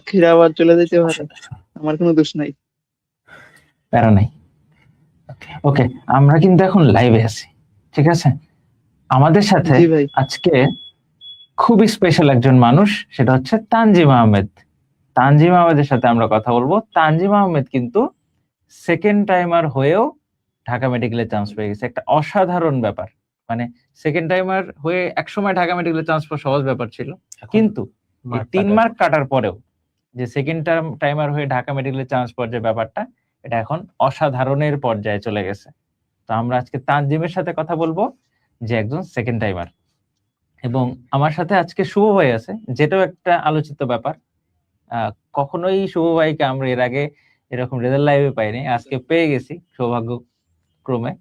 ফিরে আবার চলে যেতে পারে, আমার কোনো দোষ নাই। প্যারা নাই। ওকে, আমরা কিন্তু এখন লাইভে আছি, ঠিক আছে? আমাদের সাথে জি ভাই। আজকে খুবই স্পেশাল একজন মানুষ, সেটা হচ্ছে তানজিম আহমেদ। তানজিম আহমেদের সাথে আমরা কথা বলবো। তানজিম আহমেদ কিন্তু সেকেন্ড টাইমার হয়েও ঢাকা মেডিকেলে চান্স পেয়ে গেছে, একটা অসাধারণ ব্যাপার। মানে সেকেন্ড টাইমার হয়ে একসময় ঢাকা মেডিকেলে চান্স পাওয়া সহজ ব্যাপার ছিল, কিন্তু 3 মার্ক কাটার পরেও যে সেকেন্ড টাইমার হয়ে ঢাকা মেডিকেলে চান্স পাওয়ার যে ব্যাপারটা, এটা এখন অসাধারণের পর্যায়ে চলে গেছে। তো আমরা আজকে তানজিমের সাথে কথা বলবো, যে একজন সেকেন্ড টাইমার। এবং আমার সাথে আজকে শুভ ভাই আছে, যেটাও একটা আলোচিত ব্যাপার। কখনোই শুভ ভাইকে আমরা এর আগে এরকম রেজাল্ট লাইভে পাইনি, আজকে পেয়ে গেছি সৌভাগ্যক্রমে।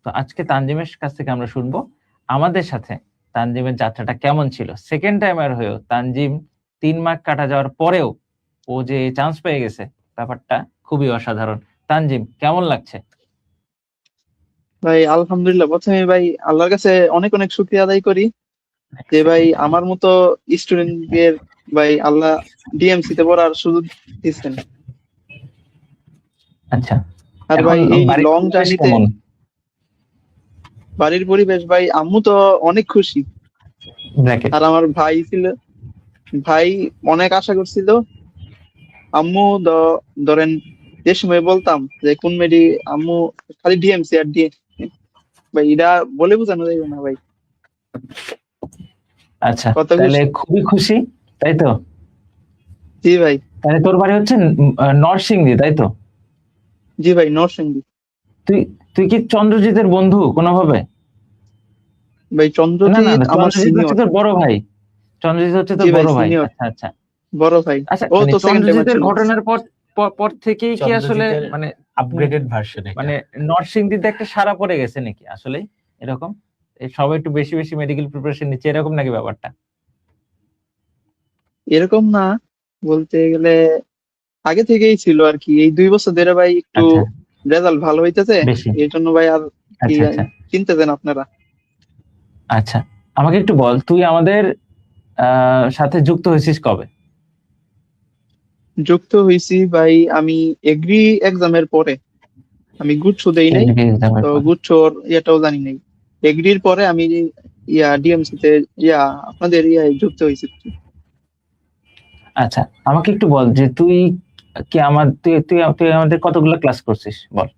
তো আজকে তানজিমের কাছ থেকে আমরা শুনবো আমাদের সাথে তানজিমের যাত্রাটা কেমন ছিল। সেকেন্ড টাইমার হয়েও তানজিম 3 মার্ক কাটা যাওয়ার পরেও ও যে চান্স পেয়ে গেছে, ব্যাপারটা খুবই অসাধারণ। তানজিম, কেমন লাগছে? ভাই আলহামদুলিল্লাহ, প্রথমে ভাই আল্লাহর কাছে অনেক অনেক শুকরিয়া আদায় করি যে ভাই আমার মতো স্টুডেন্টদের ভাই আল্লাহ ডিএমসি তে পড়ার সুযোগ দিচ্ছেন। আচ্ছা, আর এখন ভাই এই বাড়ির লং পরিবেশ জার্নিতে কেমন? বাড়ির পরিবেশ ভাই, আম্মু তো অনেক খুশি। ব্র্যাকেট। আর আমার ভাই ছিল, ভাই অনেক আশা করছিল। আম্মু ধরেন যে সময় বলতাম যে কোন মেডি, আম্মু খালি ডিএমসি আর ভাই এটা বলে বোঝানো যাবে না ভাই, আচ্ছা, কত তাহলে খুশি। খুবই খুশি, তাই তো? জি ভাই। তাহলে তোর বাড়ি হচ্ছে নরসিংদী, তাই তো? জি ভাই, নরসিংদী। তুই তুই কি চন্দ্রজিতের বন্ধু কোনোভাবে? ভাই না না চন্দ্রজিৎ না, আমার চন্দ্রজিৎ হচ্ছে সিনিয়র। তোর বড় ভাই। চন্দ্রজিৎ হচ্ছে জি তোর ভাই বড় ভাই। সিনিয়র, আচ্ছা আচ্ছা বড় ভাই। আচ্ছা, ও মানে তো সেকেন্ড টাইমার চন্দ্রজিতের ছিল। ঘটনার পর পর পর থেকেই কি আসলে চন্দ্রজিতের মানে আপগ্রেডেড ভার্সন এটা। মানে নরসিংদীতে একটা সাড়া পড়ে গেছে নাকি আসলে এরকম? এই সবাই একটু বেশি বেশি মেডিকেল প্রিপারেশন নিচ্ছে, এরকম নাকি ব্যাপারটা? এরকম না, বলতে গেলে আগে থেকেই ছিল আর কি। এই 2 বছর ধরে ভাই একটু আচ্ছা, রেজাল্ট ভালো হইতেছে, বেশি। এই জন্য ভাই আর কি আচ্ছা আচ্ছা চিনতেছেন আপনারা। আচ্ছা, আমাকে একটু বল, তুই আমাদের সাথে যুক্ত হয়েছিস কবে? যুক্ত হয়েছি ভাই আমি এগ্রি এক্সামের পরে। আমি গুচ্ছ দেই নাই, এগ্রি এক্সামের তো পরে। গুচ্ছর ইয়েটাও জানি নাই। এগ্রির পরে আমি ডিএমসি তে আপনাদের যুক্ত হয়েছি। আচ্ছা, আমাকে একটু বল যে তুই কি তুই আমাদের কতগুলো ক্লাস করছিস বল।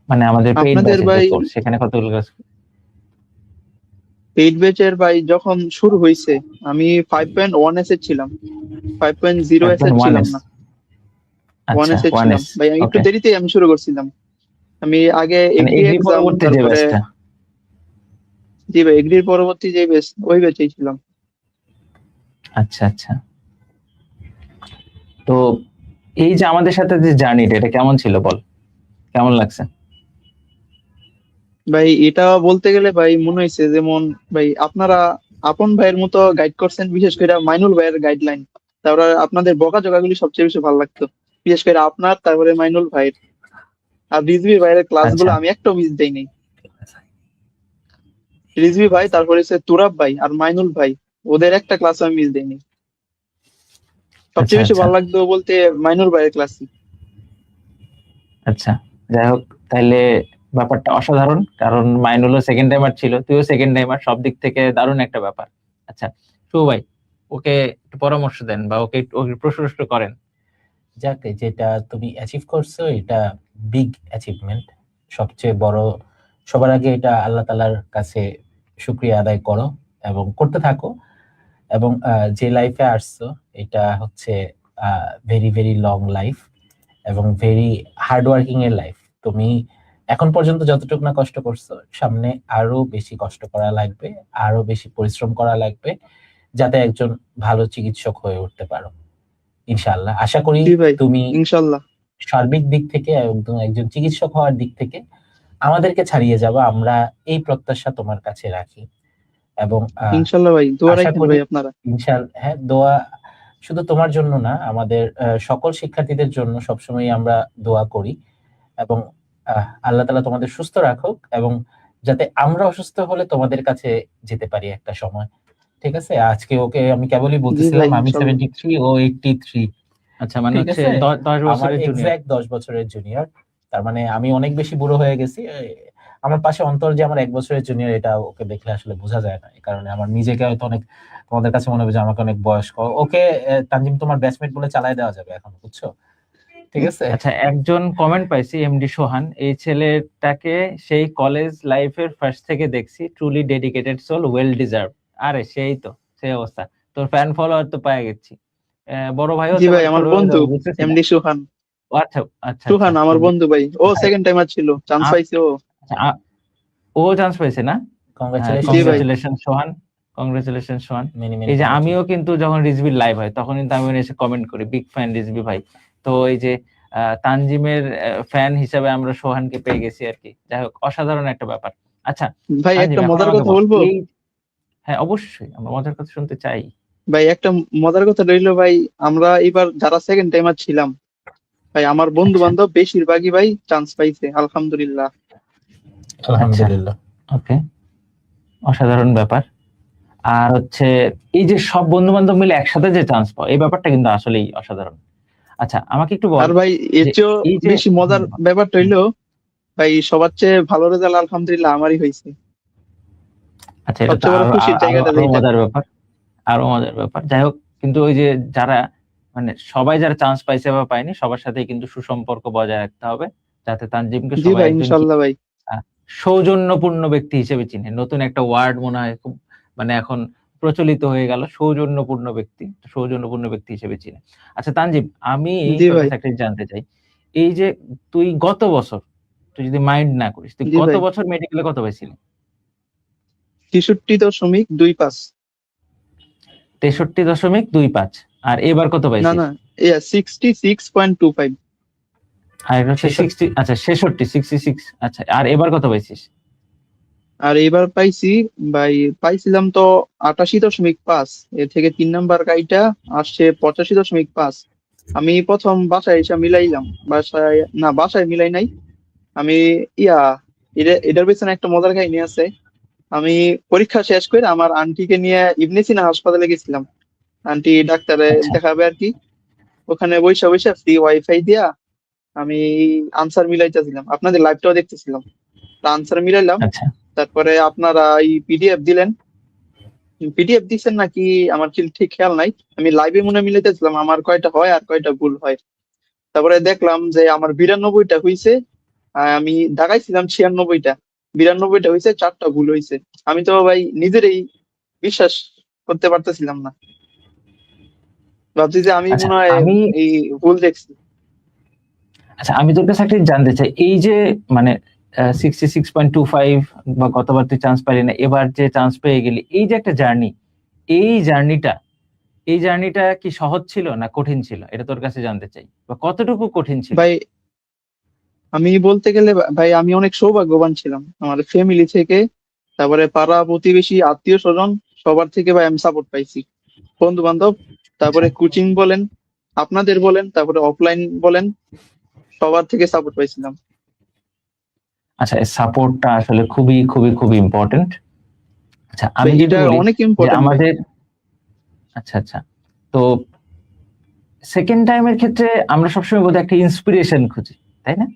মানে আমাদের পেইড আপনাদের ব্যাচের যে ভাই কোর্স, সেখানে কতগুলো ক্লাস? পেইড ব্যাচের ভাই যখন শুরু হয়েছে আমি 5.1 এস এ ছিলাম, 5.0 এস এ ছিলাম 5.1s। না, 1 আচ্ছা, এস এ ছিলাম 1s। ভাই। আমি একটু ওকে, দেরিতেই আমি শুরু করছিলাম। আমি আগে মানে এগ্রি এগ্রি এক্সাম, পরবর্তী যে তারপরে ব্যাচটা। জি ভাই এগ্রির পরবর্তী যে ব্যাচ, ওই ব্যাচেই ছিলাম। আচ্ছা আচ্ছা, তো এই যে আমাদের সাথে যে জার্নিটা, এটা কেমন ছিল বল, কেমন লাগছে? ভাই এটা বলতে গেলে ভাই মনে হয়েছে যেমন ভাই আপনারা আপন ভাইয়ের মতো গাইড করছেন, বিশেষ করে মাইনুল ভাইয়ের গাইডলাইন, তারপরে আপনাদের বকাঝকাগুলি সবচেয়ে বেশি ভালো লাগতো, বিশেষ করে আপনার, তারপরে মাইনুল ভাইয়ের। আর রিজভি ভাইয়ের ক্লাসগুলো আচ্ছা আমি একটাও মিস দেইনি। রিজভি ভাই, তারপরে হচ্ছে তুরাব ভাই আর মাইনুল ভাই, ওদের একটা ক্লাস আমি মিস দেইনি। আচ্ছা সবচেয়ে বেশি আচ্ছা ভালো লাগতো বলতে মাইনুল ভাইয়ের ক্লাসই। আচ্ছা, যাই হোক, তাহলে ব্যাপারটা অসাধারণ, কারণ মাইনুলও সেকেন্ড টাইমার ছিল, তুইও সেকেন্ড টাইমার, সব দিক থেকে দারুণ একটা ব্যাপার। আচ্ছা, শুভ ভাই, ওকে একটু পরামর্শ দেন বা ওকে প্রশ্ন করেন। যাকে যেটা তুমি অ্যাচিভ করছো, এটা বিগ অ্যাচিভমেন্ট, সবচেয়ে বড়। সবার আগে এটা আল্লাহ তাআলার কাছে শুকরিয়া আদায় করো এবং করতে থাকো। এবং যে লাইফে আসছো, এটা হচ্ছে ভেরি ভেরি লং লাইফ এবং ভেরি হার্ড ওয়ার্কিং এর লাইফ। তুমি এখন পর্যন্ত যতটুকু না কষ্ট করছো, সামনে আরো বেশি কষ্ট করা লাগবে, আরো বেশি পরিশ্রম করা লাগবে, যাতে একজন ভালো চিকিৎসক হয়ে উঠতে পারো। ইনশাআল্লাহ আশা করি জি ভাই, তুমি ইনশাল্লাহ। সার্বিক দিক থেকে একজন চিকিৎসক হওয়ার দিক থেকে আমাদেরকে ছাড়িয়ে যাবা, আমরা এই প্রত্যাশা তোমার কাছে রাখি। এবং ইনশাল্লাহ ভাই, দোয়া আশা রাখেন করি ভাই আপনারা। হ্যাঁ, দোয়া শুধু তোমার জন্য না, আমাদের সকল শিক্ষার্থীদের জন্য সবসময় আমরা দোয়া করি। এবং আল্লাহ তাআলা তোমাদের সুস্থ রাখুক, এবং যাতে আমরা অসুস্থ হলে তোমাদের কাছে যেতে পারি একটা সময়। ঠিক আছে, আজকে ওকে আমি কেবলই জি বলতেছিলাম ভাই, আমি ইনশাল্লাহ। 73 ও 83। আচ্ছা, মানে ঠিক হচ্ছে আছে, 10 আমার বছরের জুনিয়র। এক্সাক্ট 10 বছরের জুনিয়র। তার মানে আমি অনেক বেশি বুড়ো হয়ে গেছি। আমার পাশে অন্তর যে আমার 1 বছরের জুনিয়র, এটা ওকে দেখলে আসলে বোঝা যায় না। এই কারণে আমার নিজেকে হয়তো অনেক, তোমাদের কাছে মনে হবে যে আমাকে অনেক বয়স্ক। ওকে তানজিম তোমার ব্যাচমেট বলে চালায় দেওয়া যাবে এখন, বুঝছো? ঠিক আছে। আচ্ছা, একজন কমেন্ট পাইছি, এমডি সোহান, এই ছেলেটাকে সেই কলেজ লাইফের ফার্স্ট থেকে দেখছি, truly dedicated soul, well deserve. আরে সেই তো, সেই অবস্থা, তোর ফ্যান ফলোয়ার তো পাই গেছি। বড় ভাইও জি ভাই, তোমার আমার ছোট ভাই বন্ধু বুঝতেছি না। এমডি সুহান। ও আচ্ছা আচ্ছা আচ্ছা, সুহান আমার তুমি বন্ধু ভাই, ও ভাই, সেকেন্ড টাইমার ছিল, চান্স পাইছে ও। আচ্ছা, ও চান্স পাইছে না? কংগ্রাচুলেশন জি ভাই। কংগ্রেচুলেশন সোহান, কংগ্রেচুলেশন সোহান। মেনি মেনি এই যে আমিও কংগ্রাচুলেশন। কিন্তু যখন রিজভির লাইভ হয় তখন কিন্তু আমি এসে কমেন্ট করি, বিগ ফ্যান রিজভি ভাই। তো এই যে তানজিমের ফ্যান হিসাবে আমরা সোহানকে পেয়ে গেছি আর কি। যাই হোক, অসাধারণ একটা ব্যাপার। আচ্ছা ভাই তানজিম, একটা এখন মজার আমাকে কথা বল বলবো। এই, হ্যাঁ অবশ্যই, আমরা মজার কথা শুনতে চাই। ভাই একটা মজার কথা রইলো ভাই, আমরা এবার যারা সেকেন্ড টাইমার ছিলাম ভাই, আমার বন্ধু আচ্ছা বান্ধব বেশিরভাগই ভাই চান্স পাইছে, আলহামদুলিল্লাহ। আচ্ছা, আলহামদুলিল্লাহ। ওকে, অসাধারণ ব্যাপার। আর হচ্ছে এই যে সব বন্ধু বান্ধব মিলে একসাথে যে চান্স পাওয়া, এই ব্যাপারটা কিন্তু আসলেই অসাধারণ। আচ্ছা, আমাকে একটু বল আর ভাই এর যে চেয়েও এই যে, বেশি মজার হুম, ব্যাপারটা হুম, হইলো ভাই, সবার চেয়ে ভালো রেজাল্ট আলহামদুলিল্লাহ আমারই হয়েছে। আচ্ছা, এটা তো সবচেয়ে বড় আরো খুশির আরো জায়গাটা আরো যেটা। মজার ব্যাপার, আরো মজার ব্যাপার। যাই হোক, কিন্তু ওই যে যারা, মানে সবাই যারা চান্স পাইছে বা পায়নি, সবার সাথে কিন্তু সুসম্পর্ক বজায় রাখতে হবে, যাতে তানজিমকে জি সবাই ভাই, একজন কি ইনশাল্লাহ ভাই। সৌজন্যপূর্ণ ব্যক্তি হিসেবে চিনে। নতুন একটা ওয়ার্ড মনে হয় খুব, মানে এখন প্রচলিত হয়ে গেল, সৌজন্যপূর্ণ ব্যক্তি, সৌজন্যপূর্ণ ব্যক্তি হিসেবে চিনে। আচ্ছা তানজিম, আমি জি তোর ভাই। কাছে একটা জিনিস জানতে চাই। এই যে তুই গত বছর, তুই যদি মাইন্ড না করিস, তুই জি গত ভাই, বছর মেডিকেলে কত পাইছিলি? 63.25। 63.25। আর এবার কত না পাইছিস? না, 66.25। আর এটা হচ্ছে 66। 60, আচ্ছা 66। আচ্ছা, আর এবার কত পাইছিস? আর এবার পাইছি ভাই, পাইছিলাম তো 88.5। এর থেকে 3 নাম্বার গাড়িটা আসছে 85.5। আমি প্রথম বাসায় এসে মিলাইলাম, বাসায় না, বাসায় মিলাই নাই আমি। ইয়া, এটার পেছনে একটা মজার কাহিনী আছে। আমি পরীক্ষা শেষ করে আমার আন্টিকে নিয়ে ইবনে সিনা হাসপাতালে গেছিলাম, আন্টি ডাক্তারে আচ্ছা দেখাবে আর কি। ওখানে বৈশা বৈশা ফ্রি ওয়াইফাই দিয়া আমি আনসার মিলাইতেছিলাম, আপনাদের লাইভটাও দেখতেছিলাম, আনসার মিলাইলাম। আচ্ছা তারপরে আপনারা এই পিডিএফ দিলেন, পিডিএফ দিচ্ছেন নাকি আমার ঠিক খেয়াল নাই। আমি লাইভে মনে হয় মিলাইতেছিলাম আমার কয়টা হয় আর কয়টা ভুল হয়। তারপরে দেখলাম যে আমার 92টা হয়েছে, আমি দেখাইছিলাম 96টা, 92টা হয়েছে, 4টা ভুল হয়েছে। আমি তো ভাই নিজেরই বিশ্বাস করতে পারতেছিলাম না, ভাবছি যে আমি আচ্ছা মনে হয় আমি এই ভুল দেখছি। আচ্ছা, আমি তোর কাছে একটা জিনিস জানতে চাই। এই যে মানে 66.25, বা গতবার তুই চান্স পাইলি না, এবার যে চান্স পেয়ে গেলি, এই যে একটা জার্নি, এই জার্নিটা এই জার্নিটা কি সহজ ছিল না কঠিন ছিল, এটা তোর কাছে জানতে চাই, বা কতটুকু কঠিন ছিল? ভাই আমি বলতে গেলে ভাই আমি অনেক সৌভাগ্যবান ছিলাম, আমার ফ্যামিলি থেকে, তারপরে পাড়া প্রতিবেশী আত্মীয় স্বজন, সবার থেকে ভাই আমি সাপোর্ট পাইছি, বন্ধু বান্ধব, আচ্ছা তারপরে কোচিং বলেন, আপনাদের বলেন, তারপরে অফলাইন বলেন, সবার থেকে সাপোর্ট পাইছিলাম আচ্ছা, সাপোর্টটা আসলে খুবই খুবই খুবই ইম্পর্টেন্ট। আচ্ছা, ভাই, আমি যদি এটা বলি অনেক যে ইম্পর্টেন্ট ভাই। আমাদের, আচ্ছা আচ্ছা, তো সেকেন্ড টাইমের ক্ষেত্রে আমরা সবসময় বোধহয় একটা ইন্সপিরেশন খুঁজি, তাই না?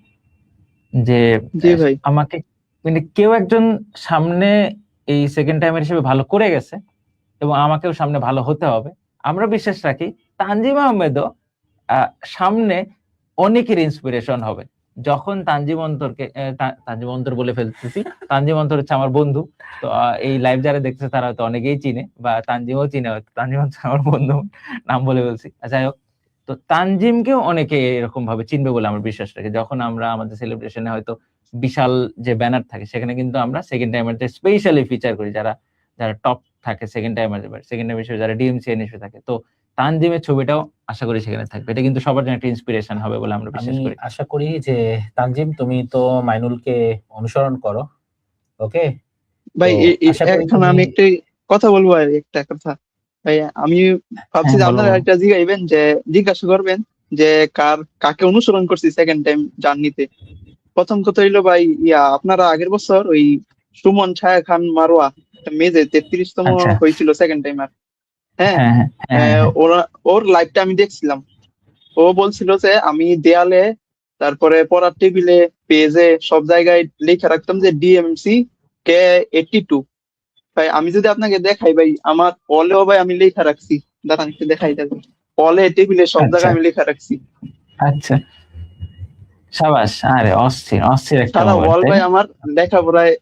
যে জি ভাই। আমাকে, মানে কেউ একজন সামনে এই সেকেন্ড টাইমের হিসেবে ভালো করে গেছে এবং আমাকেও সামনে ভালো হতে হবে। আমরা বিশ্বাস রাখি তানজিম আহমেদও সামনে অনেকের ইন্সপিরেশন হবে। যখন তানজিম অন্তরকে, তানজিম অন্তর বলে ফেলতেছি, তানজিম অন্তর হচ্ছে আমার বন্ধু। তো এই লাইভ যারা দেখছে তারা হয়তো অনেকেই চিনে, বা তানজিমও চিনে হয়তো, তানজিম হচ্ছে আমার বন্ধু, নাম বলে ফেলছি। যাই হোক, তো তানজিমকেও অনেকে এরকম ভাবে চিনবে বলে আমার বিশ্বাস রাখি। যখন আমরা আমাদের সেলিব্রেশনে হয়তো বিশাল যে ব্যানার থাকে, সেখানে কিন্তু আমরা সেকেন্ড টাইমের স্পেশালি ফিচার করি, যারা যারা টপ থাকে সেকেন্ড টাইমের, সেকেন্ড টাইম হিসেবে যারা ডিএমসি হিসেবে থাকে। তো তানজিমের ছবিটাও আশা করি সেখানে থাকবে। এটা কিন্তু সবার জন্য একটা ইন্সপিরেশন হবে বলে আমরা আমি বিশ্বাস করি। আশা করি যে তানজিম তুমি তো মাইনুলকে অনুসরণ করো, ওকে? তো ভাই আশা করি এখন তুমি, আমি একটা কথা বলবো, আর একটা কথা ভাই, আমি ভাবছি হ্যাঁ যে বলো আপনারা বলো। একটা জিগাইবেন, যে জিজ্ঞাসা করবেন যে কাকে অনুসরণ করছি সেকেন্ড টাইম জার্নিতে। প্রথম কথা হইলো ভাই, আপনারা আগের বছর ওই সুমন, ছায়া খান, মারোয়া, একটা মেজে 33তম আচ্ছা। হয়েছিল সেকেন্ড টাইমার। হ্যাঁ, হ্যাঁ হ্যাঁ হ্যাঁ হ্যাঁ। ওর লাইভটা আমি দেখছিলাম। ও বলছিল যে আমি দেয়ালে, তারপরে পড়ার টেবিলে, পেজে, সব জায়গায় লিখে রাখতাম যে ডিএমসি K82। ভাই আমি যদি আপনাকে দেখাই ভাই, আমার অলেও ভাই আমি লেখা রাখছি। দাঁড়ান একটু দেখাই যাবে, অলে, টেবিলে, সব আচ্ছা জায়গায় আমি লেখা রাখছি। আচ্ছা, সাবাস, আরে অস্থির অস্থির একটা সারা মোমেন্ট, ওয়াল তাই ভাই না? আমার লেখাপড়ায়।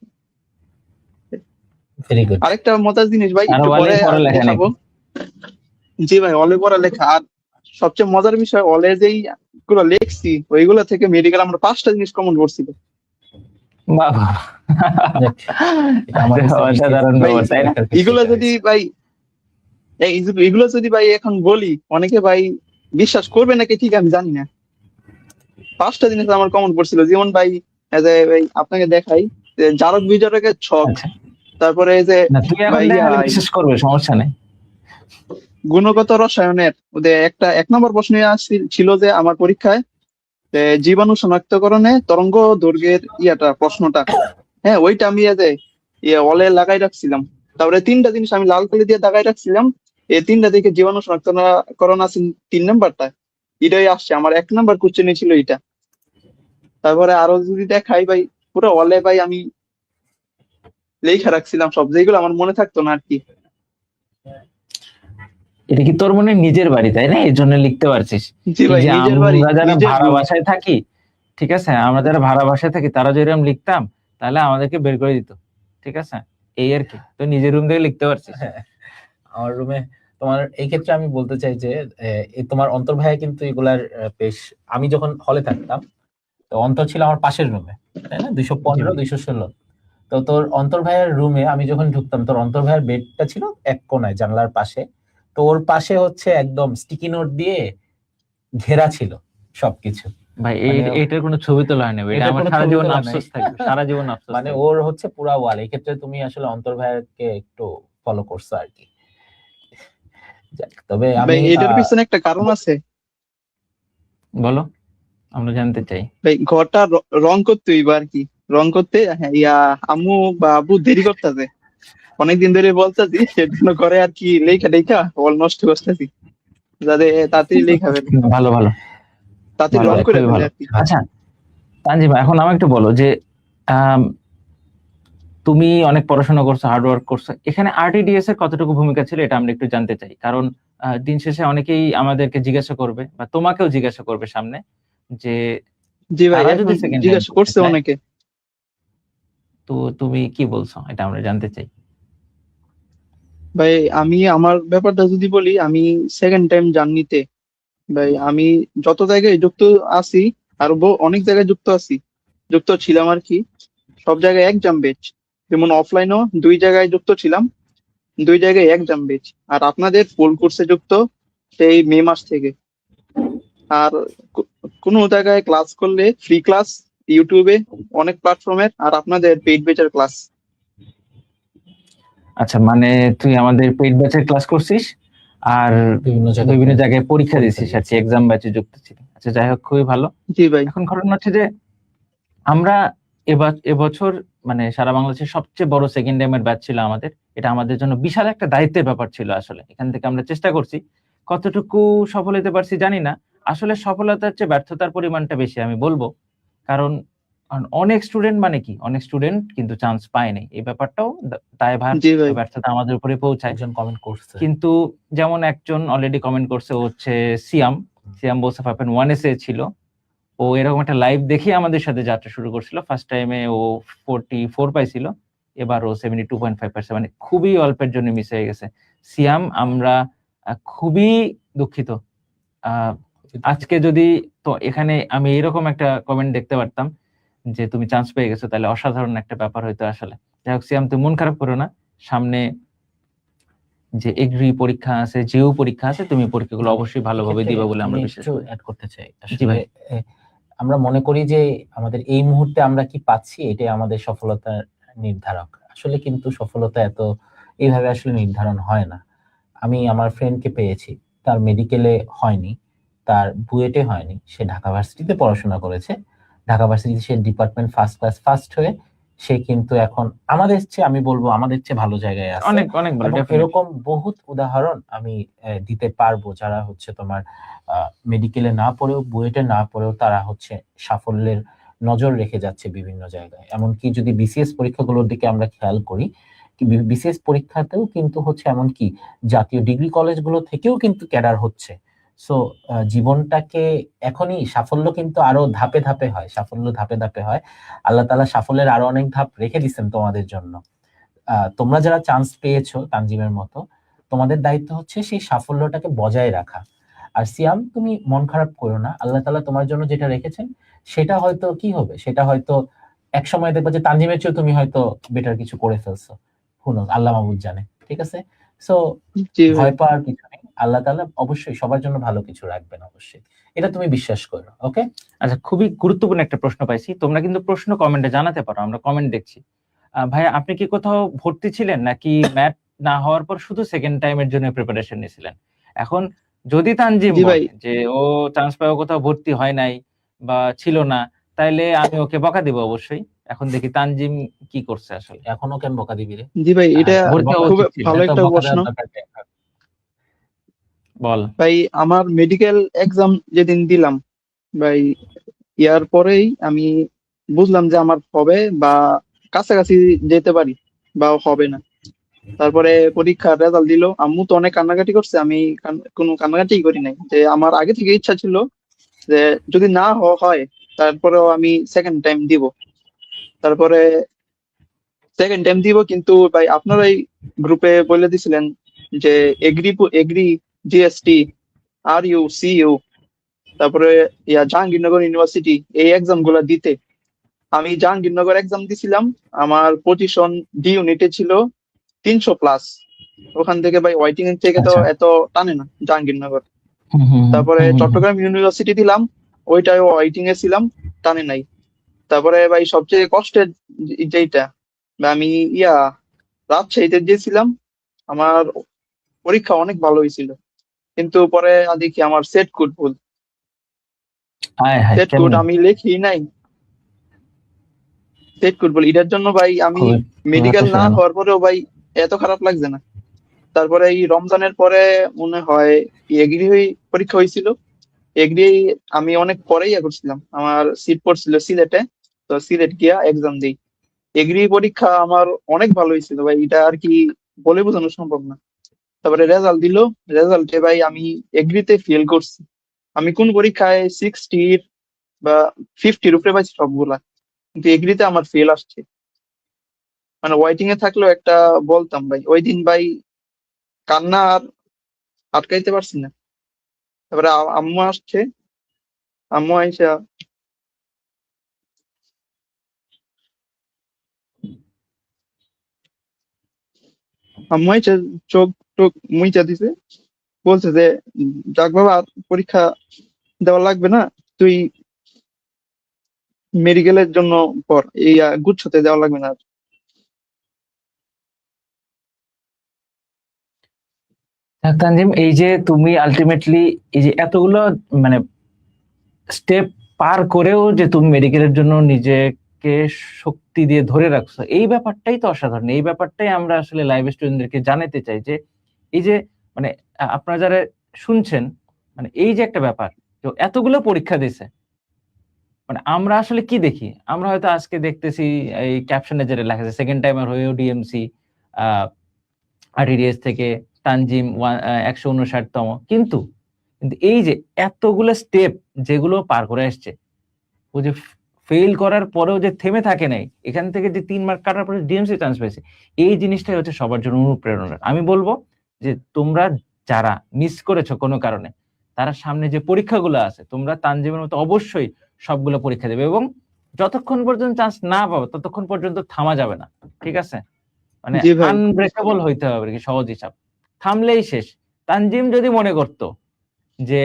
Very good. আরেকটা মজার জিনিস ভাই, আর একটু পরে ওয়ালেই পড়ালেখা দেখাবো। নাকি? জি ভাই, অলে পড়া লেখা। আর সবচেয়ে মজার বিষয়, অলে যেই গুলো লিখছি ওইগুলো থেকে মেডিকেল আমরা 5টা জিনিস কমন করছিল। বাবা, যাক, এটা আমাদের অসাধারণ ভাই ব্যাপার, তাই না? লেখার ক্ষেত্রে এগুলো এটা যদি হয়েছে। ভাই এগুলো যদি ভাই এখন বলি, অনেকে ভাই বিশ্বাস করবে নাকি ঠিক আমি জানি না। 5টা জিনিস আমার কমন পড়ছিল, যেমন ভাই এই যে ভাই আপনাকে দেখাই, যে জারক বিজারকের ছক, আচ্ছা, তারপরে এই যে না তুই এখন ভাই দেখালে বিশ্বাস করবে, সমস্যা নেই। গুণগত রসায়নের ওদের একটা 1 নম্বর প্রশ্ন ছিল যে আমার পরীক্ষায়, যে জীবাণু শনাক্তকরণে তরঙ্গ দৈর্ঘ্যের প্রশ্নটা। হ্যাঁ, ওইটা আমি এই যে অলে লাগাই রাখছিলাম। তারপরে 3টা জিনিস আমি লাল কালি দিয়ে দাগাই রাখছিলাম, এই 3টা থেকে জীবাণু শনাক্তকরণ আছে 3 নাম্বারটা, এটাই আসছে আমার 1 নাম্বার কোশ্চেনে ছিল এটা। তারপরে আরো যদি দেখাই ভাই, পুরো অলে ভাই আমি লেখা রাখছিলাম সব, যেগুলো আমার মনে থাকতো না আর কি। এটা কি তোর মনে হয় নিজের বাড়ি, তাই না? এই জন্য লিখতে পারছিস। জি এই ভাই, যে নিজের বাড়ি, আমরা যারা নিজের ভাড়া room। বাসায় থাকি, ঠিক আছে, আমরা যারা ভাড়া বাসায় থাকি তারা যদি এরকম লিখতাম তাহলে আমাদেরকে বের করে দিত, ঠিক আছে, এই আর কি। তো নিজের রুম থেকে লিখতে পারছিস। আমার রুমে তোমার এই ক্ষেত্রে আমি বলতে চাই যে এই তোমার অন্তর ভাইয়া কিন্তু এগুলার বেশ, আমি যখন হলে থাকতাম তো অন্তর ছিল আমার পাশের রুমে, তাই না, 215 216। তো তোর অন্তর ভাইয়ের রুমে আমি যখন ঢুকতাম, তোর অন্তর ভাইয়ের বেডটা ছিল এক কোনায় জানলার পাশে। তো ওর পাশে হচ্ছে একদম স্টিকি নোট দিয়ে ঘেরা ছিল সবকিছু। ভাই মানে এইটার কোনো ছবি তোলা হয়নি ভাই, এটা এটার আমার কোনো সারা ছবি জীবন তোলা নাই। আফসোস থাকবে, সারা জীবন আফসোস মানে থাকবে। ওর হচ্ছে পুরা ওয়াল। এই ক্ষেত্রে তুমি আসলে অন্তর ভাইয়াকে একটু ফলো করছো আর কি। যাক, তবে আমি ভাই এটার পিছনে একটা কারণ আছে বলো, আমরা জানতে চাই। ভাই। ঘরটা রং করতে হইব আর কি, রং করতে। হ্যাঁ, আম্মু বা আব্বু দেরি করতেছে, অনেকদিন ধরে বলতেছি, সেজন্য করে আর কি, লেখা টেখা অল নষ্ট করতেছি, যাতে তাড়াতাড়ি লেখা ফেলে, ভালো ভালো তাড়াতাড়ি ভালো, রং করে খুবই ফেলে ভালো। আর কি। আচ্ছা তানজিম, এখন আমাকে একটু বলো যে আম, তুমি অনেক পড়াশোনা করছো, হার্ড ওয়ার্ক করছো, এখানে আরটিডিএস এর কতটুকু ভূমিকা ছিল এটা আমরা একটু জানতে চাই। কারণ দিন শেষে অনেকেই আমাদেরকে জিজ্ঞাসা করবে বা তোমাকেও জিজ্ঞাসা করবে সামনে, যে জি ভাই, তারা যদি এখন সেকেন্ড টাইম জিজ্ঞাসা করতে করছে চায়, অনেকে। তো তুমি কি বলছো এটা আমরা জানতে চাই। ভাই আমি আমার ব্যাপারটা যদি বলি, আমি সেকেন্ড টাইম জার্নিতে ভাই আমি যত জায়গায় যুক্ত আছি, আর অনেক জায়গায় যুক্ত ছিলাম আর কি। সব জায়গায় এক্সাম বেচ, যেমন অফলাইনও 2 জায়গায় যুক্ত ছিলাম, 2 জায়গায় এক্সাম বেচ। আর আপনাদের ফুল কোর্সে যুক্ত সেই মে মাস থেকে। আর কোনো জায়গায় ক্লাস করলে ফ্রি ক্লাস, ইউটিউবে অনেক প্ল্যাটফর্মের, আর আপনাদের পেইড বেচার ক্লাস। আচ্ছা, মানে তুই আমাদের পেইড ব্যাচের ক্লাস করছিস আর বিভিন্ন জায়গায় পরীক্ষা দিছিস আর কি, এক্সাম ব্যাচে যুক্ত ছিলি। আচ্ছা যাই হোক, খুবই ভালো। জি ভাই। এখন ঘটনা হচ্ছে যে আমরা এবছর মানে সারা বাংলাদেশের সবচেয়ে বড় সেকেন্ড টাইমের ব্যাচ ছিল আমাদের। এটা আমাদের জন্য বিশাল একটা দায়িত্বের ব্যাপার ছিল আসলে। এখান থেকে আমরা চেষ্টা করছি, কতটুকু সফল হতে পারছি জানি না। আসলে সফলতার চেয়ে ব্যর্থতার পরিমাণটা বেশি আমি বলবো, কারণ অনেক স্টুডেন্ট মানে কি, অনেক স্টুডেন্ট কিন্তু চান্স পায়নি, এই ব্যাপারটাও দায়ভার জি ভাই। ব্যর্থতা আমাদের উপরে পৌঁছায়। একজন কমেন্ট করছে, কিন্তু যেমন একজন অলরেডি কমেন্ট করছে, ও হচ্ছে সিয়াম বলছে 5.1 এ ছিল। ও এরকম একটা লাইভ দেখে আমাদের সাথে যাত্রা শুরু করছিল। ফার্স্ট টাইমে ও 44 পাইছিল, এবার ও 72.5 পাইছে, মানে খুবই অল্পের জন্য মিস হয়ে গেছে। সিয়াম, আমরা খুবই দুঃখিত। আজকে যদি তো এখানে আমি এরকম একটা কমেন্ট দেখতে পারতাম যে তুমি চান্স পেয়ে গেছো, তাহলে অসাধারণ একটা ব্যাপার হইতো আসলে। যাই হোক সিয়াম, তুমি মন খারাপ করো না, সামনে যে এগ্রি পরীক্ষা আছে, জিও পরীক্ষা আছে, তুমি পরীক্ষাগুলো অবশ্যই ভালোভাবে দিবা বলে আমরা বিশ্বাস করি। অ্যাড করতে চাই জি ভাই। আসলে আমরা মনে করি যে আমাদের এই মুহূর্তে আমরা কি পাচ্ছি এটাই আমাদের সফলতার নির্ধারক। আসলে কিন্তু সফলতা এত এইভাবে আসলে নির্ধারণ হয় না। আমি আমার ফ্রেন্ডকে পেয়েছি, তার মেডিকেলে হয়নি, তার বুয়েটে হয়নি, সে ঢাকা ভার্সিটিতে পড়াশোনা করেছে। ঢাকা ভার্সিটিতে সে ডিপার্টমেন্ট ফার্স্ট ক্লাস ফার্স্ট হয়ে সে কিন্তু এখন আমাদের চেয়ে, আমি বলবো আমাদের চেয়ে ভালো জায়গায় আছে। অনেক অনেক ভালো, এবং ডেফিনেটলি। এরকম বহুত উদাহরণ আমি দিতে পারবো, যারা হচ্ছে তোমার মেডিকেলে না পড়েও, বুয়েটে না পড়েও তারা হচ্ছে সাফল্যের নজর রেখে যাচ্ছে বিভিন্ন জায়গায়। এমনকি যদি বিসিএস পরীক্ষাগুলোর দিকে আমরা খেয়াল করি, বিসিএস পরীক্ষাতেও কিন্তু হচ্ছে এমনকি জাতীয় ডিগ্রি কলেজগুলো থেকেও কিন্তু ক্যাডার হচ্ছে। সো জীবনটাকে এখনই সাফল্য কিন্তু আরো ধাপে ধাপে হয়, সাফল্য ধাপে ধাপে হয়। আল্লাহ তাআলা সাফল্যের আরো অনেক ধাপ রেখে দিচ্ছেন তোমাদের জন্য। তোমরা যারা চান্স পেয়েছো তানজিমের মতো, তোমাদের দায়িত্ব হচ্ছে সেই সাফল্যটাকে বজায় রাখা। আর সিয়াম, তুমি মন খারাপ করো না, আল্লাহ তাআলা তোমার জন্য যেটা রেখেছেন সেটা হয়তো কি হবে, সেটা হয়তো এক সময় দেখবো যে তানজিমের চেয়েও তুমি হয়তো বেটার কিছু করে ফেলছো, হুনো আল্লাহ মাহবুব জানে। ঠিক আছে? সো জি ভাই। ভয় পাওয়ার কিছু নেই, আল্লাহ তাআলা অবশ্যই সবার জন্য ভালো কিছু রাখবেন, অবশ্যই, এটা তুমি বিশ্বাস করো। ওকে? আচ্ছা, খুবই গুরুত্বপূর্ণ একটা প্রশ্ন পাইছি। তোমরা কিন্তু প্রশ্ন কমেন্টে জানাতে পারো, আমরা কমেন্ট দেখছি। ভাইয়া, আপনি কি কোথাও ভর্তি ছিলেন, নাকি ম্যাথ না হওয়ার পর শুধু সেকেন্ড টাইমের জন্য প্রিপারেশন নিয়েছিলেন? এখন যদি তানজিম জি ভাই। বলে যে ও চান্স পাওয়া কোথাও ভর্তি হয় নাই বা ছিল না, তাইলে আমি ওকে বকা দিব অবশ্যই। এখন দেখি তানজিম কি করছে আসলে। এখনো কেন বকা দিবি রে? জি ভাই, এটা ভর্তি হওয়া খুব উচিত ছিল। ভালো এটা তো একটা বকা প্রশ্ন। দেওয়ার দরকার নেই। বল। ভাই, আমার মেডিকেল এক্সাম যেদিন দিলাম ভাই, ইয়ার পরেই আমি বুঝলাম যে আমার হবে বা কাছাকাছি যেতে পারি বা হবে না। তারপরে পরীক্ষার রেজাল্ট দিল, আম্মু তো অনেক কান্নাকাটি করছে, আমি কোনো কান্নাকাটি করি নাই। যে আমার আগে থেকে ইচ্ছা ছিল যে যদি না হয় তারপরেও আমি সেকেন্ড টাইম দিব। তারপরে সেকেন্ড টাইম দিব, কিন্তু ভাই আপনারাই গ্রুপে বলে দিছিলেন যে agri agri, GST, R U, C U, তারপরে জাহাঙ্গীরনগর ইউনিভার্সিটি, এই এক্সাম গুলা দিতে। আমি জাহাঙ্গীরনগর এক্সাম দিছিলাম, আমার পজিশন ডি ইউনিটে ছিল 300+। ওখান থেকে ভাই ওয়াইটিং এর থেকে তো আচ্ছা। এত টানে না জাহাঙ্গীরনগর। হুম হুম হুম তারপরে হুম হুম হুম। চট্টগ্রাম ইউনিভার্সিটি দিলাম, ওইটাও ওয়াইটিং এ ছিলাম, টানে নাই। তারপরে ভাই সবচেয়ে কষ্টের যেইটা, বা আমি রাজশাহীতে দিয়েছিলাম, আমার পরীক্ষা অনেক ভালো হয়েছিল, কিন্তু পরে দেখি আমার সেট কোড ভুল। হায় হায়, সেট কোড কেমনে? আমি লিখি নাই, সেট কোড ভুল। এটার জন্য ভাই আমি খুবই খুবই মেডিকেল না হতাশাজনক। হওয়ার পরেও ভাই এত খারাপ লাগছে না। তারপরে এই রমজানের পরে মনে হয় এগ্রি পরীক্ষা হয়েছিল। এগ্রি আমি অনেক পরেই করছিলাম, আমার সিট পড়ছিল সিলেটে, তো সিলেট গিয়া এক্সাম দিই। এগ্রি পরীক্ষা আমার অনেক ভালো হয়েছিল ভাই, এটা আর কি বলে বোঝানো সম্ভব না। তারপরে রেজাল্ট দিল, রেজাল্টে ভাই আমি এগ্রিতে ফেল করছি। আমি কোন পরীক্ষায় 60 বা 50-র উপরে পাইছি সবগুলা, কিন্তু এগ্রিতে আমার ফেল আসছে। মানে ওয়াইটিং এ থাকলেও একটা বলতাম ভাই, ওই দিন ভাই কান্না আর আটকাইতে পারছি না। তারপরে আম্মু আসছে, আম্মু আইসা আম্মু আইসা চোখ টোক মুইচা দিছে, বলছে যে যাক বাবা, আর পরীক্ষা দেওয়া লাগবে না, তুই মেডিকেলের জন্য পর, এই গুচ্ছতে দেওয়া লাগবে না আর। তানজিম, এই যে তুমি আলটিমেটলি এই যে এতগুলো মানে স্টেপ পার করেও যে তুমি মেডিকেলের জন্য নিজেকে শক্তি দিয়ে ধরে রাখছো, এই ব্যাপারটাই তো অসাধারণ। এই ব্যাপারটাই আমরা আসলে লাইভ স্টুডেন্টদেরকে জানাতে চাই যে এই যে মানে আপনারা যারা শুনছেন, মানে এই যে একটা ব্যাপার, তো এতগুলো পরীক্ষা দিছে, মানে আমরা আসলে কি দেখি? আমরা হয়তো আজকে দেখতেছি এই ক্যাপশনে যেটা লেখা আছে, সেকেন্ড টাইমার হয়েও ডিএমসি, আরটিডিএস থেকে তানজিম 159তম। কিন্তু কিন্তু এই যে এতগুলো স্টেপ যেগুলো পার করে আসছে, ও যে ফেল করার পরেও যে থেমে থাকে নাই, এখান থেকে যে 3 মার্ক কাটার পরে ডিএমসি চান্স পেয়েছে, এই জিনিসটাই হচ্ছে সবার জন্য অনুপ্রেরণা। আমি বলবো যে তোমরা যারা মিস করেছো কোনো কারণে, তারা সামনে যে পরীক্ষাগুলো আছে, তোমরা তানজিমের মতো অবশ্যই সবগুলো পরীক্ষা দেবে, এবং যতক্ষণ পর্যন্ত চান্স না পাবে ততক্ষণ পর্যন্ত থামা যাবে না। ঠিক আছে? মানে জি ভাই। আনব্রেকেবল হইতে হবে আর কি, সহজ হিসাব। থামলেই শেষ। তানজিম যদি মনে করতো যে